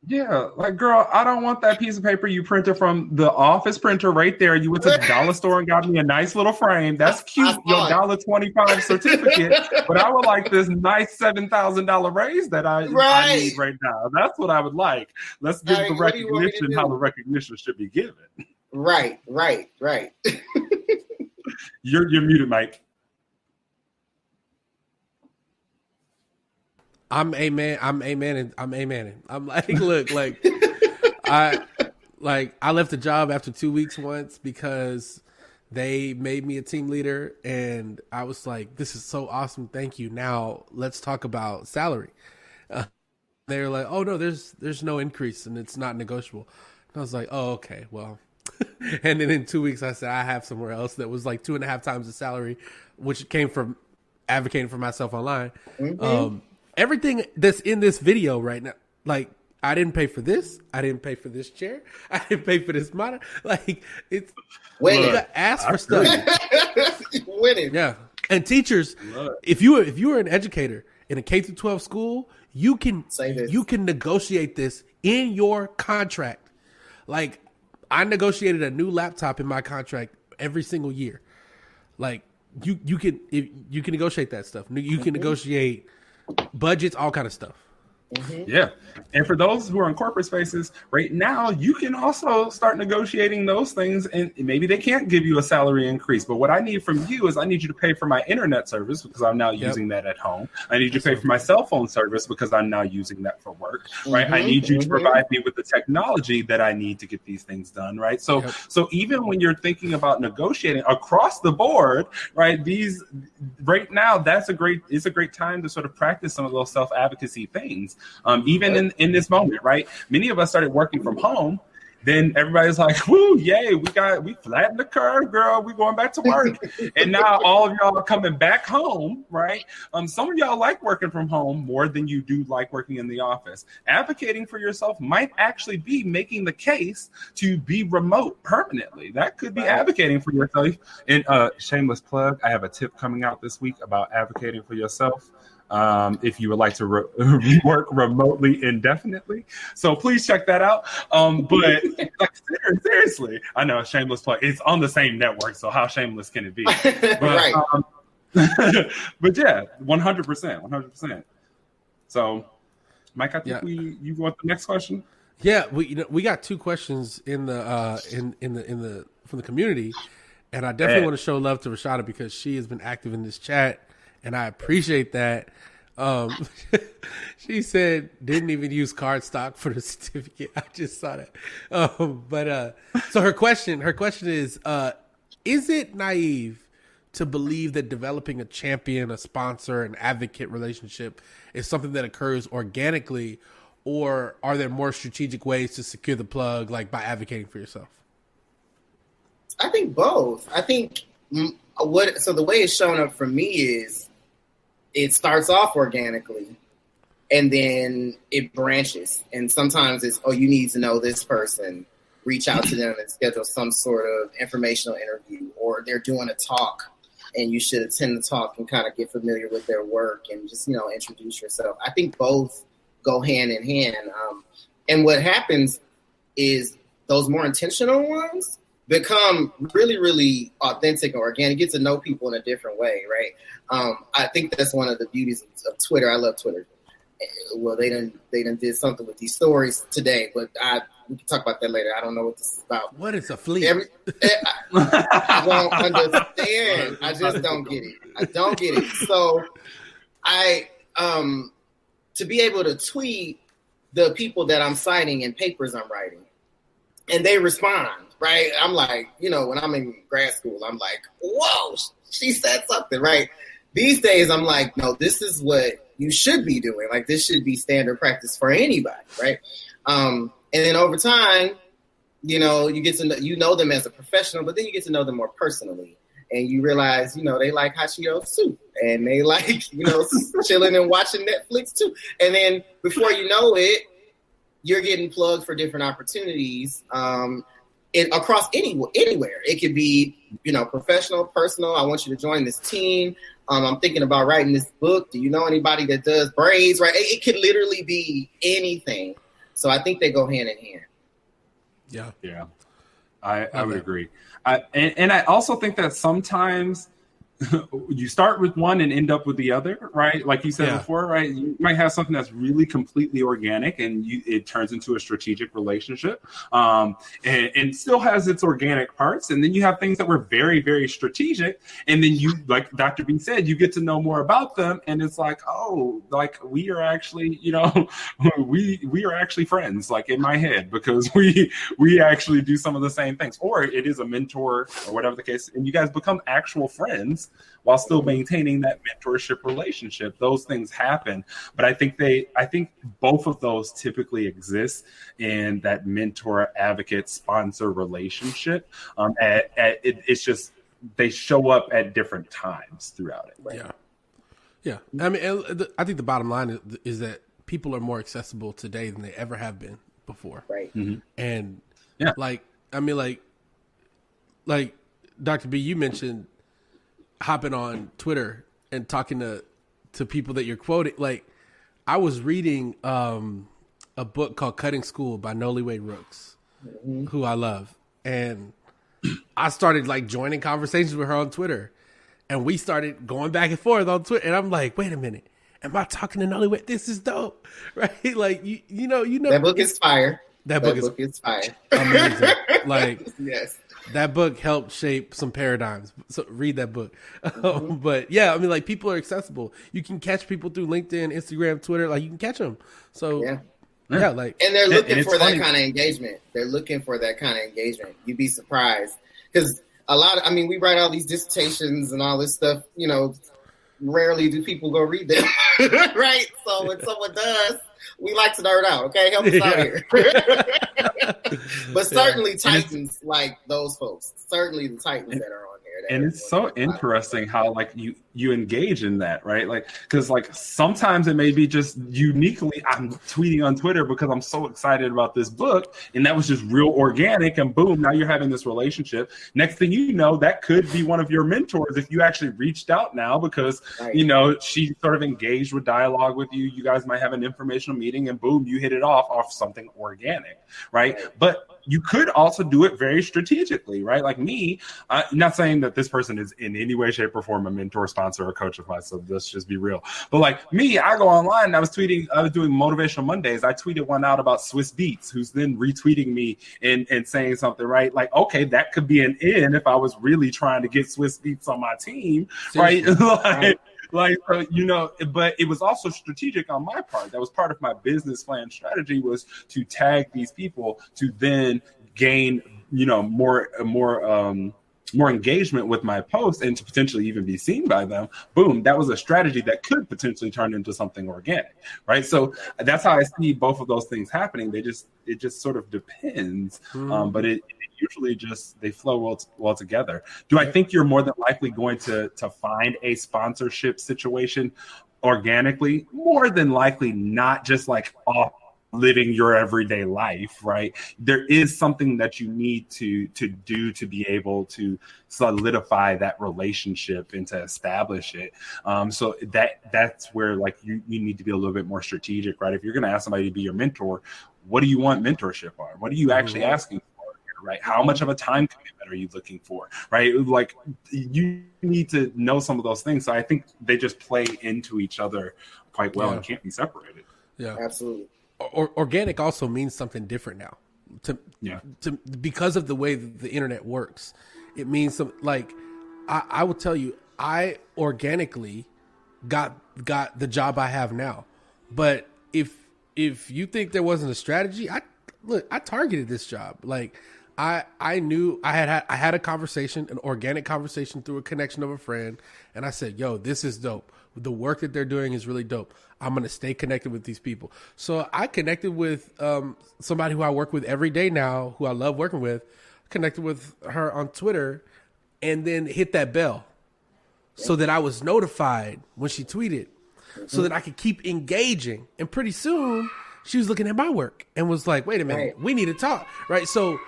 Yeah, like, girl, I don't want that piece of paper you printed from the office printer right there. You went to the dollar store and got me a nice little frame. That's cute, your $1.25 certificate. But I would like this nice $7,000 raise that I need right now. That's what I would like. Let's give the recognition how the recognition should be given. Right. You're muted, Mike. I'm amening. I'm like, look, I left the job after 2 weeks once because they made me a team leader, and I was like, this is so awesome. Thank you. Now let's talk about salary. They were like, oh no, there's no increase and it's not negotiable. And I was like, oh, okay, well. And then in 2 weeks, I said, I have somewhere else that was like 2.5 times the salary, which came from advocating for myself online. Mm-hmm. Everything that's in this video right now, like, I didn't pay for this. I didn't pay for this chair. I didn't pay for this monitor. Like, it's winning. You got asked for stuff. Winning. Yeah. And teachers, if you were an educator in a K-12 school, you can negotiate this in your contract. Like, I negotiated a new laptop in my contract every single year. Like, you can negotiate that stuff. You can negotiate budgets, all kind of stuff. Mm-hmm. Yeah. And for those who are in corporate spaces right now, you can also start negotiating those things, and maybe they can't give you a salary increase. But what I need from you is I need you to pay for my internet service because I'm now using that at home. I need you to pay for my cell phone service because I'm now using that for work. Right. I need you to provide me with the technology that I need to get these things done. Right. So even when you're thinking about negotiating across the board, right, right now, it's a great time to sort of practice some of those self-advocacy things. Even in this moment, right? Many of us started working from home. Then everybody's like, woo, yay, we flattened the curve, girl. We going back to work. And now all of y'all are coming back home, right? Some of y'all like working from home more than you do like working in the office. Advocating for yourself might actually be making the case to be remote permanently. That could be advocating for yourself. And shameless plug, I have a tip coming out this week about advocating for yourself. if you would like to work remotely indefinitely. So please check that out. But like, seriously, I know, shameless plug. It's on the same network, so how shameless can it be? But, Right. But yeah, 100%. So, Mike, I think you want the next question. Yeah, we got 2 questions in the from the community, and I definitely want to show love to Rashada because she has been active in this chat, and I appreciate that. She said didn't even use cardstock for the certificate. I just saw that. So her question is it naive to believe that developing a champion, a sponsor, an advocate relationship is something that occurs organically, or are there more strategic ways to secure the plug, like by advocating for yourself? I think both. I think the way it's shown up for me is it starts off organically and then it branches. And sometimes it's, you need to know this person, reach out to them and schedule some sort of informational interview, or they're doing a talk and you should attend the talk and kind of get familiar with their work and just, introduce yourself. I think both go hand in hand. And what happens is those more intentional ones become really, really authentic and organic. Get to know people in a different way, right? I think that's one of the beauties of Twitter. I love Twitter. Well, they done did something with these stories today, but we can talk about that later. I don't know what this is about. What is a fleet? I don't understand. I just don't get it. I don't get it. So to be able to tweet the people that I'm citing in papers I'm writing, and they respond, right? I'm like, when I'm in grad school, I'm like, whoa, she said something, right? These days, I'm like, no, this is what you should be doing. Like, this should be standard practice for anybody, right? And then over time, you get to know them as a professional, but then you get to know them more personally. And you realize, they like Hachio soup, and they like, chilling and watching Netflix too. And then before you know it, you're getting plugged for different opportunities across anywhere. It could be, professional, personal. I want you to join this team. I'm thinking about writing this book. Do you know anybody that does braids? Right? It could literally be anything. So I think they go hand in hand. Yeah. I would agree. And I also think that sometimes you start with one and end up with the other, right? Like you said before, right? You might have something that's really completely organic and it turns into a strategic relationship, and still has its organic parts. And then you have things that were very, very strategic. And then you, like Dr. B said, you get to know more about them. And it's like, we are actually, we are actually friends, like in my head, because we actually do some of the same things. Or it is a mentor or whatever the case. And you guys become actual friends while still maintaining that mentorship relationship. Those things happen, but I think both of those typically exist in that mentor, advocate, sponsor relationship. It's just they show up at different times throughout it. Right? Yeah. I mean, I think the bottom line is that people are more accessible today than they ever have been before. Right. Mm-hmm. And like Dr. B, you mentioned hopping on Twitter and talking to people that you're quoting. Like, I was reading a book called Cutting School by Noliwe Rooks, who I love. And I started joining conversations with her on Twitter, and we started going back and forth on Twitter. And I'm like, wait a minute, am I talking to Noliwe? This is dope, right? Like, you know, that book is fire. That book is fire. Amazing. Yes. That book helped shape some paradigms. So read that book. But yeah, people are accessible. You can catch people through LinkedIn, Instagram, Twitter. You can catch them. So and they're looking for that kind of engagement. They're looking for that kind of engagement. You'd be surprised because we write all these dissertations and all this stuff. Rarely do people go read them, right? So when someone does, we like to nerd out. Okay, help us out here. But certainly Titans like those folks. Certainly the Titans that are on there. And it's so interesting how you engage in that, right? Like, because like sometimes it may be just uniquely I'm tweeting on Twitter because I'm so excited about this book, and that was just real organic, and boom, now you're having this relationship. Next thing you know, that could be one of your mentors if you actually reached out now because you know she sort of engaged with dialogue with you. You guys might have an informational meeting, and boom, you hit it off something organic, right? But you could also do it very strategically, right? Like me, not saying that this person is in any way, shape, or form a mentor, sponsor, or coach of mine, so let's just be real. But like me, I go online and I was doing Motivational Mondays. I tweeted one out about Swiss Beats, who's then retweeting me and saying something, right? Like, okay, that could be an in if I was really trying to get Swiss Beats on my team, right? Like, you know, but it was also strategic on my part. That was part of my business plan strategy, was to tag these people to then gain, you know, more engagement with my post and to potentially even be seen by them. Boom, that was a strategy that could potentially turn into something organic, right? So that's how I see both of those things happening. It just sort of depends, but it usually just they flow well together. Do I think you're more than likely going to find a sponsorship situation organically? More than likely not, just like off living your everyday life, right? There is something that you need to do to be able to solidify that relationship and to establish it. So that's where like you need to be a little bit more strategic, right? If you're going to ask somebody to be your mentor, what do you want mentorship on? What are you actually asking for? Right? How much of a time commitment are you looking for? Right? Like you need to know some of those things. So I think they just play into each other quite well and can't be separated. Yeah, absolutely. Organic also means something different now. Because of the way the internet works, it means some like I will tell you, I organically got the job I have now. But if you think there wasn't a strategy, I targeted this job. Like I knew I had a conversation, an organic conversation through a connection of a friend. And I said, yo, this is dope. The work that they're doing is really dope. I'm going to stay connected with these people. So I connected with somebody who I work with every day now, who I love working with, connected with her on Twitter, and then hit that bell so that I was notified when she tweeted so that I could keep engaging. And pretty soon she was looking at my work and was like, wait a minute, we need to talk. Right. So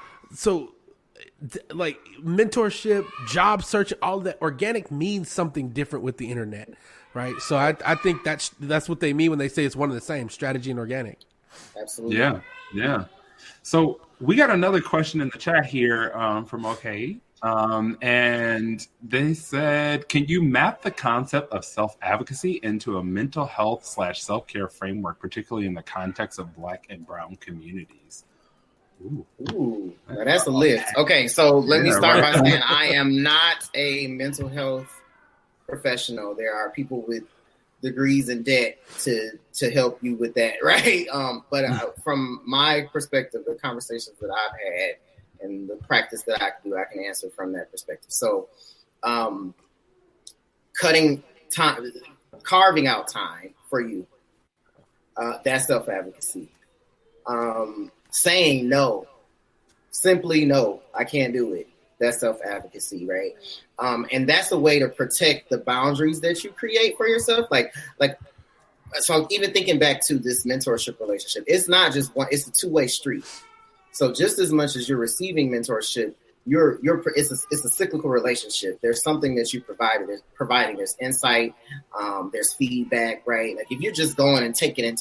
like mentorship, job search, all that organic means something different with the internet. Right. So I think that's what they mean when they say it's one and the same, strategy and organic. Absolutely. Yeah. So we got another question in the chat here from OK. And they said, can you map the concept of self-advocacy into a mental health / self-care framework, particularly in the context of Black and Brown communities? Ooh, now that's a list. Okay, so let me start by saying I am not a mental health professional. There are people with degrees in debt to help you with that, right? But from my perspective, the conversations that I've had and the practice that I can do, I can answer from that perspective. So, carving out time for you, that's self-advocacy. Saying no, simply no, I can't do it. That's self-advocacy, right? And that's a way to protect the boundaries that you create for yourself. So even thinking back to this mentorship relationship, it's not just one, it's a two-way street. So just as much as you're receiving mentorship, it's a cyclical relationship. There's something that you providing. There's insight, there's feedback, right? Like if you're just going and taking,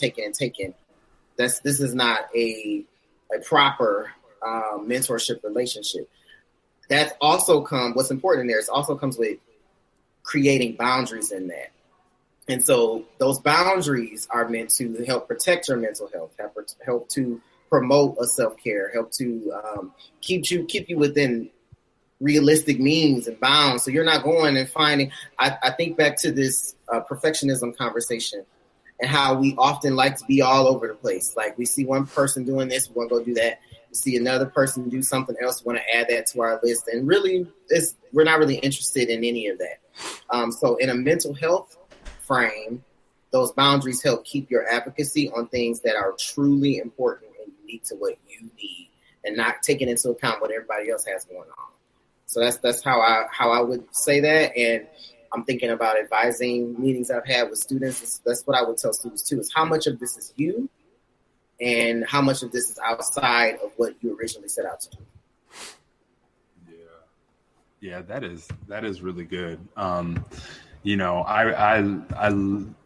this is not a proper mentorship relationship. That also what's important in there is also comes with creating boundaries in that. And so those boundaries are meant to help protect your mental health, help to promote a self-care, help to keep you within realistic means and bounds. So you're not going and finding, I think back to this perfectionism conversation and how we often like to be all over the place. Like we see one person doing this, we want to go do that. We see another person do something else, we want to add that to our list. And really, we're not really interested in any of that. So in a mental health frame, those boundaries help keep your advocacy on things that are truly important and unique to what you need, and not taking into account what everybody else has going on. So that's how I would say that. And I'm thinking about advising meetings I've had with students. That's what I would tell students too, is how much of this is you and how much of this is outside of what you originally set out to do. Yeah, that is really good. You know, I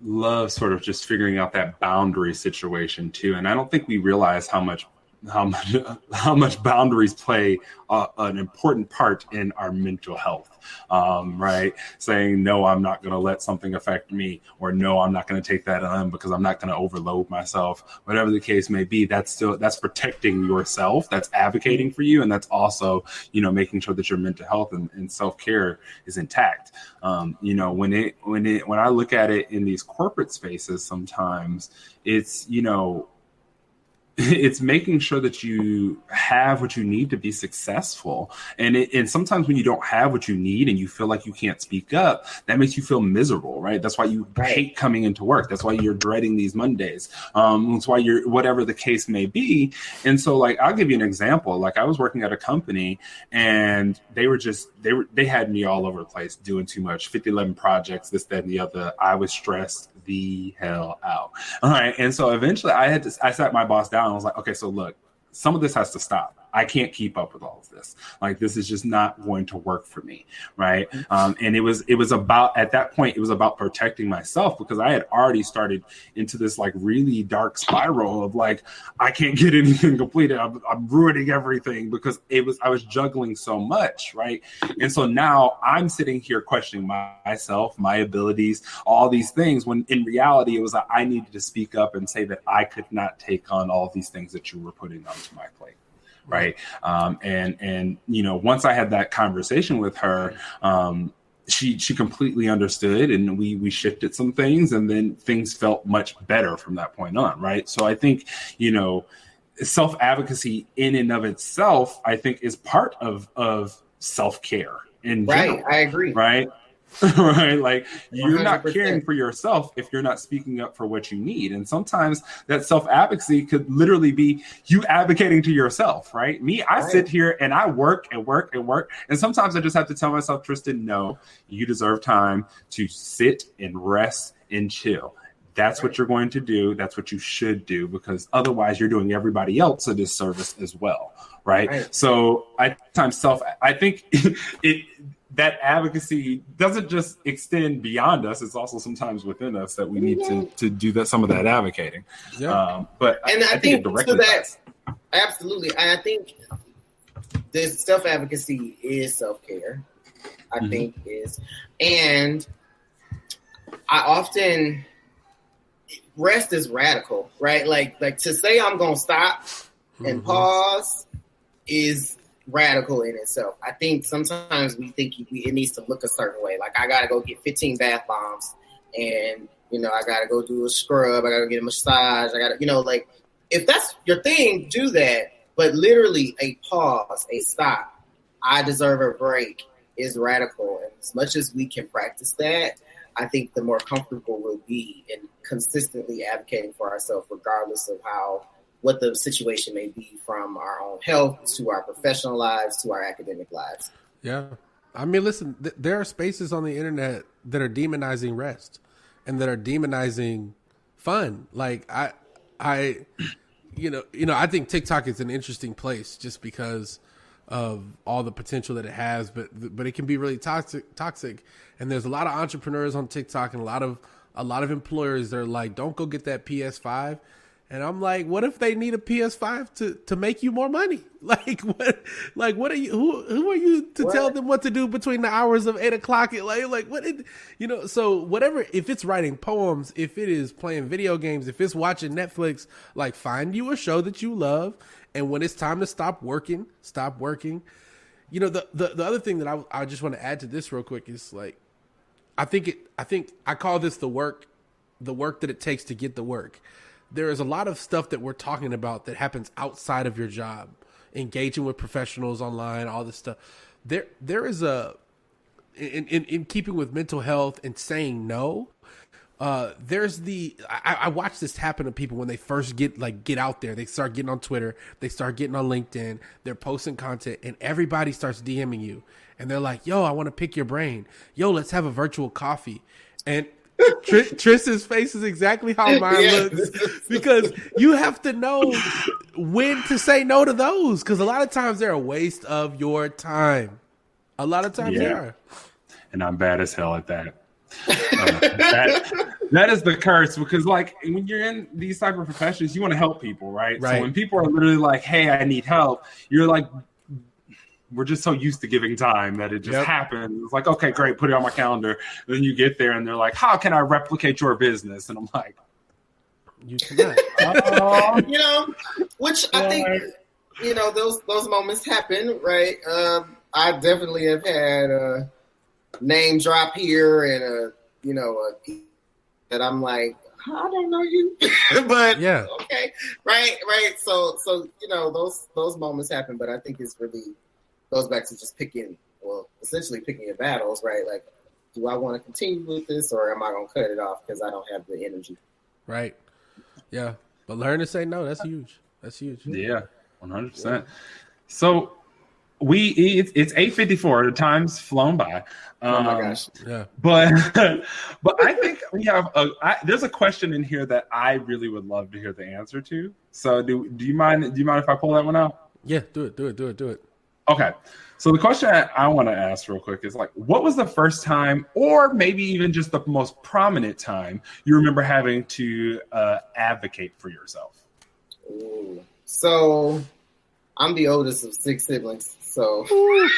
love sort of just figuring out that boundary situation too, and I don't think we realize how much boundaries play an important part in our mental health. Right? Saying, no, I'm not going to let something affect me, or no, I'm not going to take that on because I'm not going to overload myself. Whatever the case may be, that's protecting yourself. That's advocating for you. And that's also, you know, making sure that your mental health and self-care is intact. You know, when I look at it in these corporate spaces, sometimes it's, you know, it's making sure that you have what you need to be successful. And sometimes when you don't have what you need and you feel like you can't speak up, that makes you feel miserable, right? That's why you hate coming into work. That's why you're dreading these Mondays. That's why you're, whatever the case may be. And so, like, I'll give you an example. Like, I was working at a company and they had me all over the place doing too much, 11 projects, this, that, and the other. I was stressed the hell out. All right. And so eventually I sat my boss down and was like, okay, so look, some of this has to stop. I can't keep up with all of this. Like, this is just not going to work for me. Right. And it was about, at that point, it was about protecting myself, because I had already started into this like really dark spiral of like, I can't get anything completed. I'm ruining everything because I was juggling so much. Right. And so now I'm sitting here questioning myself, my abilities, all these things, when in reality, it was like I needed to speak up and say that I could not take on all these things that you were putting onto my plate. Right. And, you know, once I had that conversation with her, she completely understood, and we shifted some things, and then things felt much better from that point on. Right. So I think, you know, self-advocacy in and of itself, I think, is part of self-care in general. Right. I agree. Right. Right. Like, you're 100%. not caring for yourself if you're not speaking up for what you need. And sometimes that self-advocacy could literally be you advocating to yourself. Right. I sit here and I work and work and work. And sometimes I just have to tell myself, Tristan, no, you deserve time to sit and rest and chill. That's what you're going to do. That's what you should do, because otherwise you're doing everybody else a disservice as well. Right. So I think that advocacy doesn't just extend beyond us. It's also sometimes within us that we need to do that, some of that advocating. Yeah. But I think it directly does. Absolutely. I think this self-advocacy is self-care. I think is. And I often, rest is radical, right? Like to say I'm going to stop and pause is radical in itself. I think sometimes we think it needs to look a certain way. Like, I got to go get 15 bath bombs, and, you know, I got to go do a scrub. I got to get a massage. I got to, you know, like, if that's your thing, do that. But literally a pause, a stop, I deserve a break is radical. And as much as we can practice that, I think the more comfortable we'll be in consistently advocating for ourselves, regardless of what the situation may be, from our own health to our professional lives to our academic lives. Yeah. I mean, listen, there are spaces on the internet that are demonizing rest and that are demonizing fun. Like I I think TikTok is an interesting place just because of all the potential that it has, but it can be really toxic. And there's a lot of entrepreneurs on TikTok and a lot of employers that are like, don't go get that PS5. And I'm like, what if they need a PS5 to make you more money? What are you, who are you to tell them what to do between the hours of 8 o'clock? So whatever, if it's writing poems, if it is playing video games, if it's watching Netflix, like, find you a show that you love. And when it's time to stop working, stop working. You know, the other thing that I just want to add to this real quick is, like, I think I call this the work that it takes to get the work. There is a lot of stuff that we're talking about that happens outside of your job, engaging with professionals online, all this stuff. There is in keeping with mental health and saying no, there's I watch this happen to people when they first get out there. They start getting on Twitter, they start getting on LinkedIn, they're posting content, and everybody starts DMing you, and they're like, "Yo, I want to pick your brain. Yo, let's have a virtual coffee." And Tristan's face is exactly how mine looks, because you have to know when to say no to those, because a lot of times they're a waste of your time. A lot of times they are. And I'm bad as hell at that. That is the curse, because like when you're in these type of professions, you want to help people, right? So when people are literally like, "Hey, I need help," you're like, we're just so used to giving time that it just happens. It's like, okay, great, put it on my calendar. Then you get there and they're like, "How can I replicate your business?" And I'm like, you cannot. Which I think, those moments happen, right? I definitely have had a name drop here and that I'm like, I don't know you, but okay, right. So those moments happen, but I think it's really goes back to just essentially picking your battles, right? Like, do I want to continue with this, or am I going to cut it off because I don't have the energy? Right. Yeah, but learn to say no. That's huge. Yeah, 100%. So it's 8:54. The time's flown by. Oh my gosh! Yeah, but I think we have there's a question in here that I really would love to hear the answer to. So do you mind if I pull that one out? Yeah, do it. Okay. So the question I want to ask real quick is like, what was the first time, or maybe even just the most prominent time, you remember having to advocate for yourself? Ooh. So I'm the oldest of 6 siblings, so you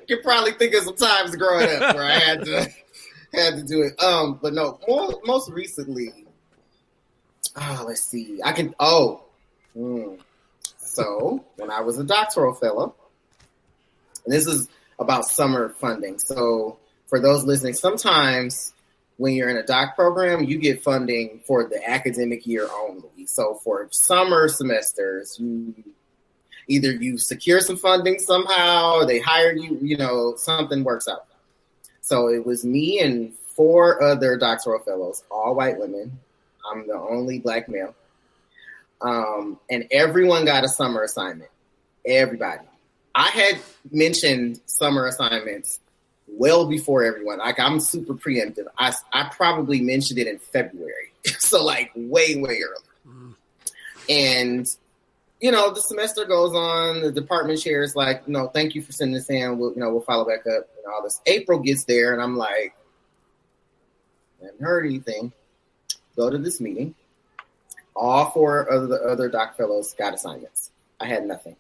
can probably think of some times growing up where I had to do it. But no, most recently, let's see. So when I was a doctoral fellow, and this is about summer funding. So for those listening, sometimes when you're in a doc program, you get funding for the academic year only. So for summer semesters, you secure some funding somehow, or they hire you, something works out. So it was me and 4 other doctoral fellows, all white women. I'm the only black male. And everyone got a summer assignment. Everybody. I had mentioned summer assignments well before everyone. Like, I'm super preemptive. I probably mentioned it in February. So like way, way early. And, the semester goes on. The department chair is like, thank you for sending this in. We'll follow back up and all this. April gets there and I'm like, I haven't heard anything. Go to this meeting. All 4 of the other doc fellows got assignments. I had nothing.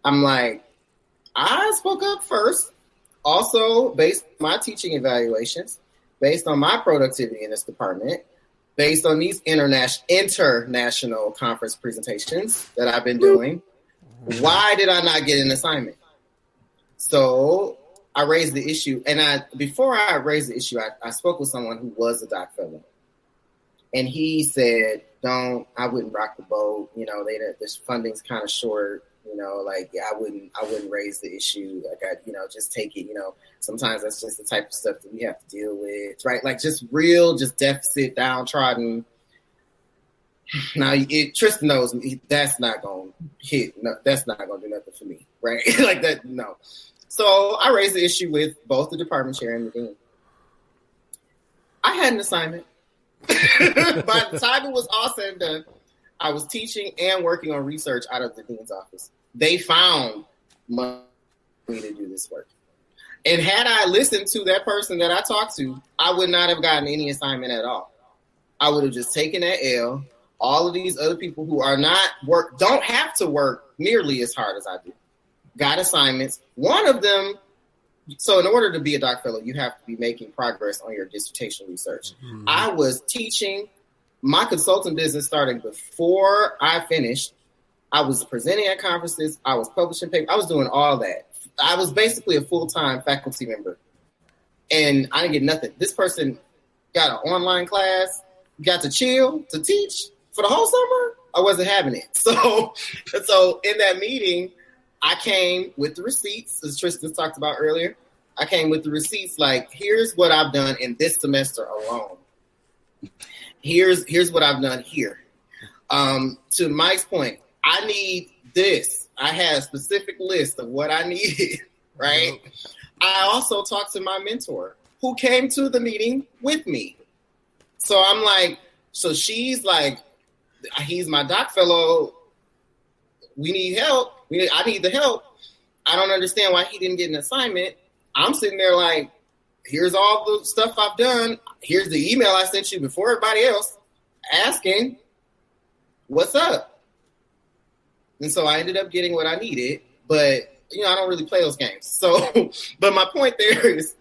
I'm like, I spoke up first. Also, based on my teaching evaluations, based on my productivity in this department, based on these international conference presentations that I've been doing, why did I not get an assignment? So I raised the issue. And before I raised the issue, I spoke with someone who was a doc fellow. And he said, I wouldn't rock the boat. This funding's kind of short. I wouldn't raise the issue. Just take it. Sometimes that's just the type of stuff that we have to deal with, right? Like just deficit, downtrodden. Now, Tristan knows me. That's not going to hit. No, that's not going to do nothing for me, right? Like that, no. So I raised the issue with both the department chair and the dean. I had an assignment. By the time it was all said and done, I was teaching and working on research out of the dean's office. They found money to do this work. And had I listened to that person that I talked to, I would not have gotten any assignment at all. I would have just taken that L. All of these other people who don't have to work nearly as hard as I do, got assignments. One of them, so in order to be a doc fellow, you have to be making progress on your dissertation research. Mm-hmm. I was teaching. My consulting business started before I finished. I was presenting at conferences. I was publishing papers. I was doing all that. I was basically a full-time faculty member. And I didn't get nothing. This person got an online class, got to chill, to teach for the whole summer. I wasn't having it. So in that meeting, I came with the receipts, as Tristan talked about earlier. I came with the receipts. Like, here's what I've done in this semester alone. Here's what I've done here. To Mike's point, I need this. I had a specific list of what I needed, right? Yep. I also talked to my mentor who came to the meeting with me. So I'm like, so she's like, he's my doc fellow. We need help. I need the help. I don't understand why he didn't get an assignment. I'm sitting there like, here's all the stuff I've done. Here's the email I sent you before everybody else asking, what's up? And so I ended up getting what I needed, but I don't really play those games. So, but my point there is,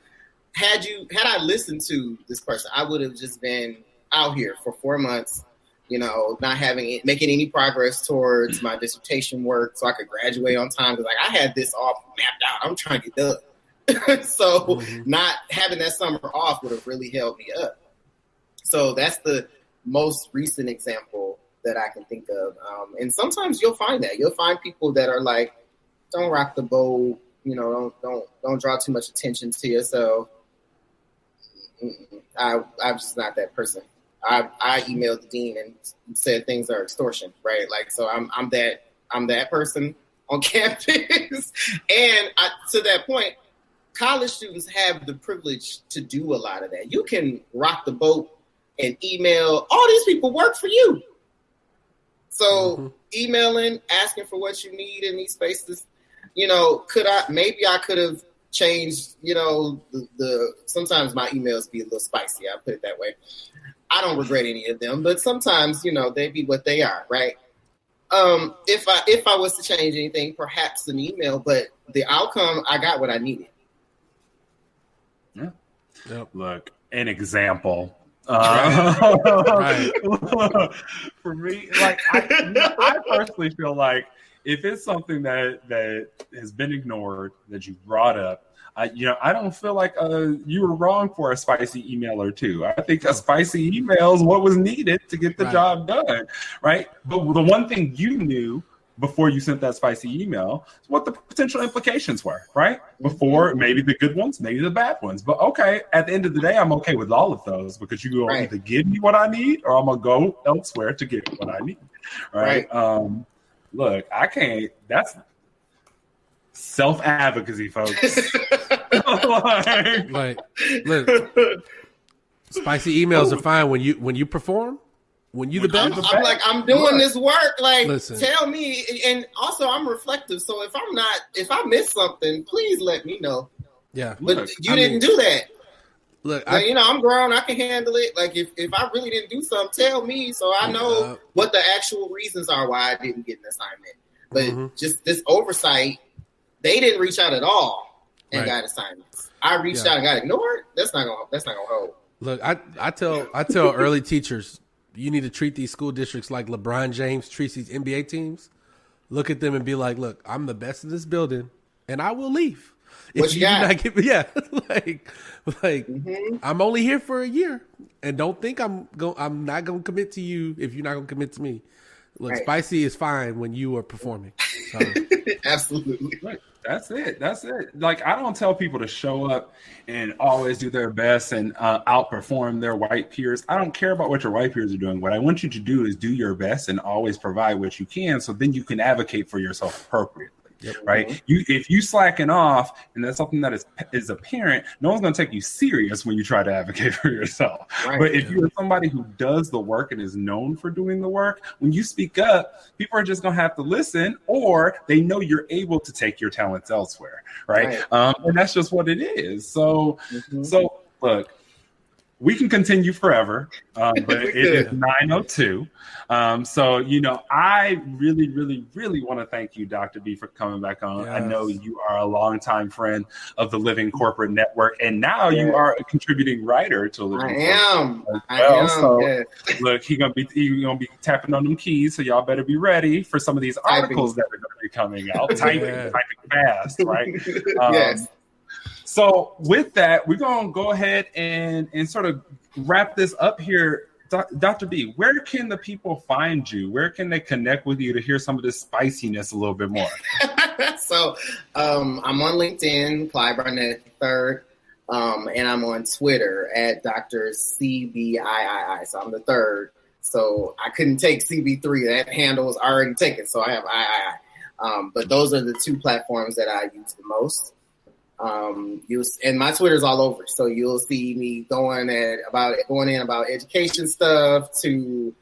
had I listened to this person, I would have just been out here for 4 months, not making any progress towards my dissertation work so I could graduate on time. Because like I had this all mapped out. I'm trying to get done. So not having that summer off would have really held me up. So that's the most recent example that I can think of. And sometimes you'll find that. You'll find people that are like, don't rock the boat, don't draw too much attention to yourself. I'm just not that person. I emailed the dean and said things are extortion, right? Like, so I'm that person on campus. And to that point, college students have the privilege to do a lot of that. You can rock the boat and email. All these people work for you. So emailing, asking for what you need in these spaces, maybe I could have changed, the sometimes my emails be a little spicy. I'll put it that way. I don't regret any of them, but sometimes, they be what they are, right? If I was to change anything, perhaps an email, but the outcome, I got what I needed. Yeah. Yep. Look, an example. Right. For me, like I personally feel like if it's something that has been ignored that you brought up, I don't feel like you were wrong for a spicy email or two. I think a spicy email is what was needed to get the job done, right? But the one thing you knew before you sent that spicy email is what the potential implications were, right? Before, maybe the good ones, maybe the bad ones. But okay, at the end of the day, I'm okay with all of those because you will either give me what I need or I'm going to go elsewhere to get what I need, right? Look, I can't, that's self-advocacy, folks. Like, look, spicy emails are fine when you perform. When you the best, I'm like, I'm doing this work. Like, listen. Tell me. And also, I'm reflective. So if I miss something, please let me know. Yeah, but you didn't do that. Look, I'm grown. I can handle it. Like, if I really didn't do something, tell me so I know what the actual reasons are why I didn't get an assignment. But just this oversight, they didn't reach out at all and got assignments. I reached out and got ignored. That's not gonna hold. Look, I tell early teachers, you need to treat these school districts like LeBron James treats these NBA teams. Look at them and be like, look, I'm the best in this building, and I will leave. What you got? Not give, I'm only here for a year, and don't think I'm not going to commit to you if you're not going to commit to me. Look, spicy is fine when you are performing. So. Absolutely. Right. That's it. Like, I don't tell people to show up and always do their best and outperform their white peers. I don't care about what your white peers are doing. What I want you to do is do your best and always provide what you can, so then you can advocate for yourself appropriately. Yep. Right. If you slacken off and that's something that is apparent, no one's going to take you serious when you try to advocate for yourself. Right. But if you're somebody who does the work and is known for doing the work, when you speak up, people are just going to have to listen, or they know you're able to take your talents elsewhere. Right. And that's just what it is. So look, we can continue forever, but it is 9:02. I really, really, really want to thank you, Dr. B, for coming back on. Yes. I know you are a longtime friend of the Living Corporate Network, and now you are a contributing writer to Living Corporate. I am. So, look, he's gonna be tapping on them keys, so y'all better be ready for some of these articles that are going to be coming out. Typing fast, right? Yes. So with that, we're going to go ahead and sort of wrap this up here Dr. B, where can the people find you? Where can they connect with you to hear some of this spiciness a little bit more? So I'm on LinkedIn, Clyde Barnett III, and I'm on Twitter at Dr. CBIII. So I'm the third. So I couldn't take CB3. That handle was already taken. So I have III. But those are the two platforms that I use the most. And my Twitter's all over. So you'll see me going in about education stuff to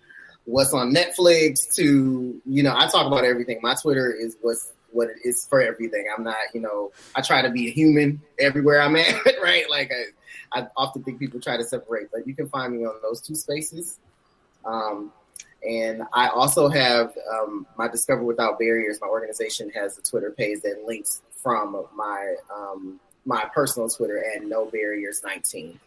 what's on Netflix to, I talk about everything. My Twitter is what it is for everything. I'm not, I try to be a human everywhere I'm at, right? Like I often think people try to separate, but you can find me on those two spaces. And I also have my Discover Without Barriers. My organization has a Twitter page that links from my personal Twitter at No Barriers 19.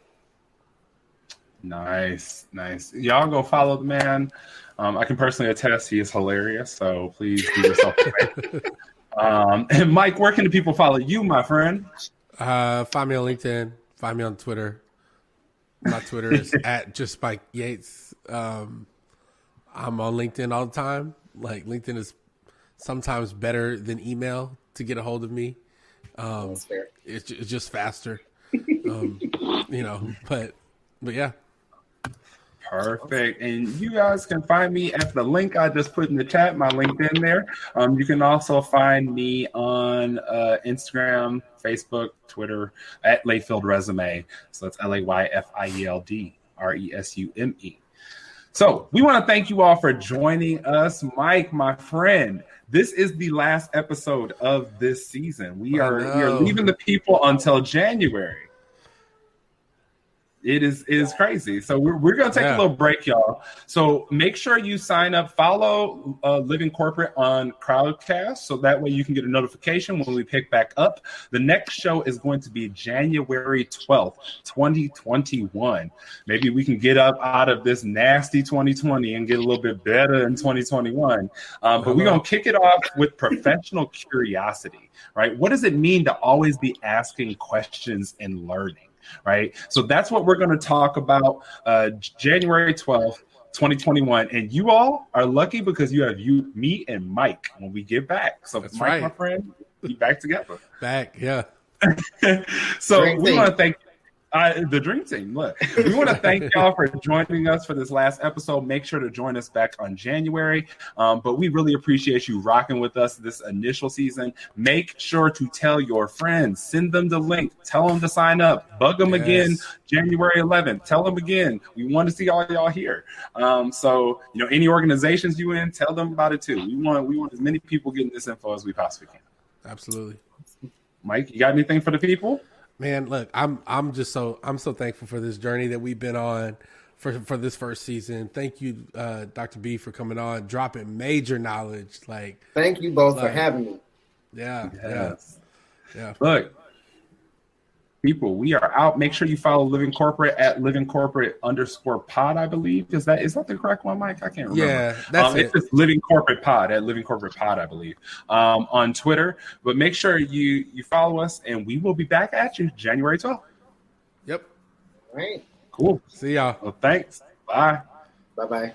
Nice. Y'all go follow the man. I can personally attest he is hilarious. So please do yourself a favor. And Mike, where can the people follow you, my friend? Find me on LinkedIn. Find me on Twitter. My Twitter is at just Spike Yates. I'm on LinkedIn all the time. Like LinkedIn is sometimes better than email to get a hold of me. That's fair. It's just faster. But yeah. Perfect. And you guys can find me at the link I just put in the chat, my LinkedIn there. You can also find me on Instagram, Facebook, Twitter at Layfield Resume. So that's LayfieldResume. So we want to thank you all for joining us. Mike, my friend, this is the last episode of this season. We are leaving the people until January. It is crazy. So we're going to take a little break, y'all. So make sure you sign up, follow Living Corporate on Crowdcast, so that way you can get a notification when we pick back up. The next show is going to be January 12th, 2021. Maybe we can get up out of this nasty 2020 and get a little bit better in 2021. But we're going to kick it off with professional curiosity, right? What does it mean to always be asking questions and learning? Right. So that's what we're going to talk about January 12th, 2021. And you all are lucky because you have me and Mike when we get back. So that's Mike, my friend, we back together. Yeah. So we want to thank the Dream Team. Look, we want to thank y'all for joining us for this last episode. Make sure to join us back on January. But we really appreciate you rocking with us this initial season. Make sure to tell your friends, send them the link, tell them to sign up, bug them again January 11th. Tell them again. We want to see all y'all here. So any organizations you in, tell them about it too. We want as many people getting this info as we possibly can. Absolutely. Mike, you got anything for the people? Man, look, I'm so thankful for this journey that we've been on for this first season. Thank you, Dr. B, for coming on, dropping major knowledge. Thank you both for having me. Yeah. Look, people, we are out. Make sure you follow Living Corporate at livingcorporate_pod, I believe. Is that the correct one, Mike? I can't remember. Yeah, that's it. It's just Living Corporate Pod at Living Corporate Pod, I believe, on Twitter. But make sure you follow us, and we will be back at you January 12th. Yep. All right. Cool. See y'all. Well, thanks. Bye. Bye-bye.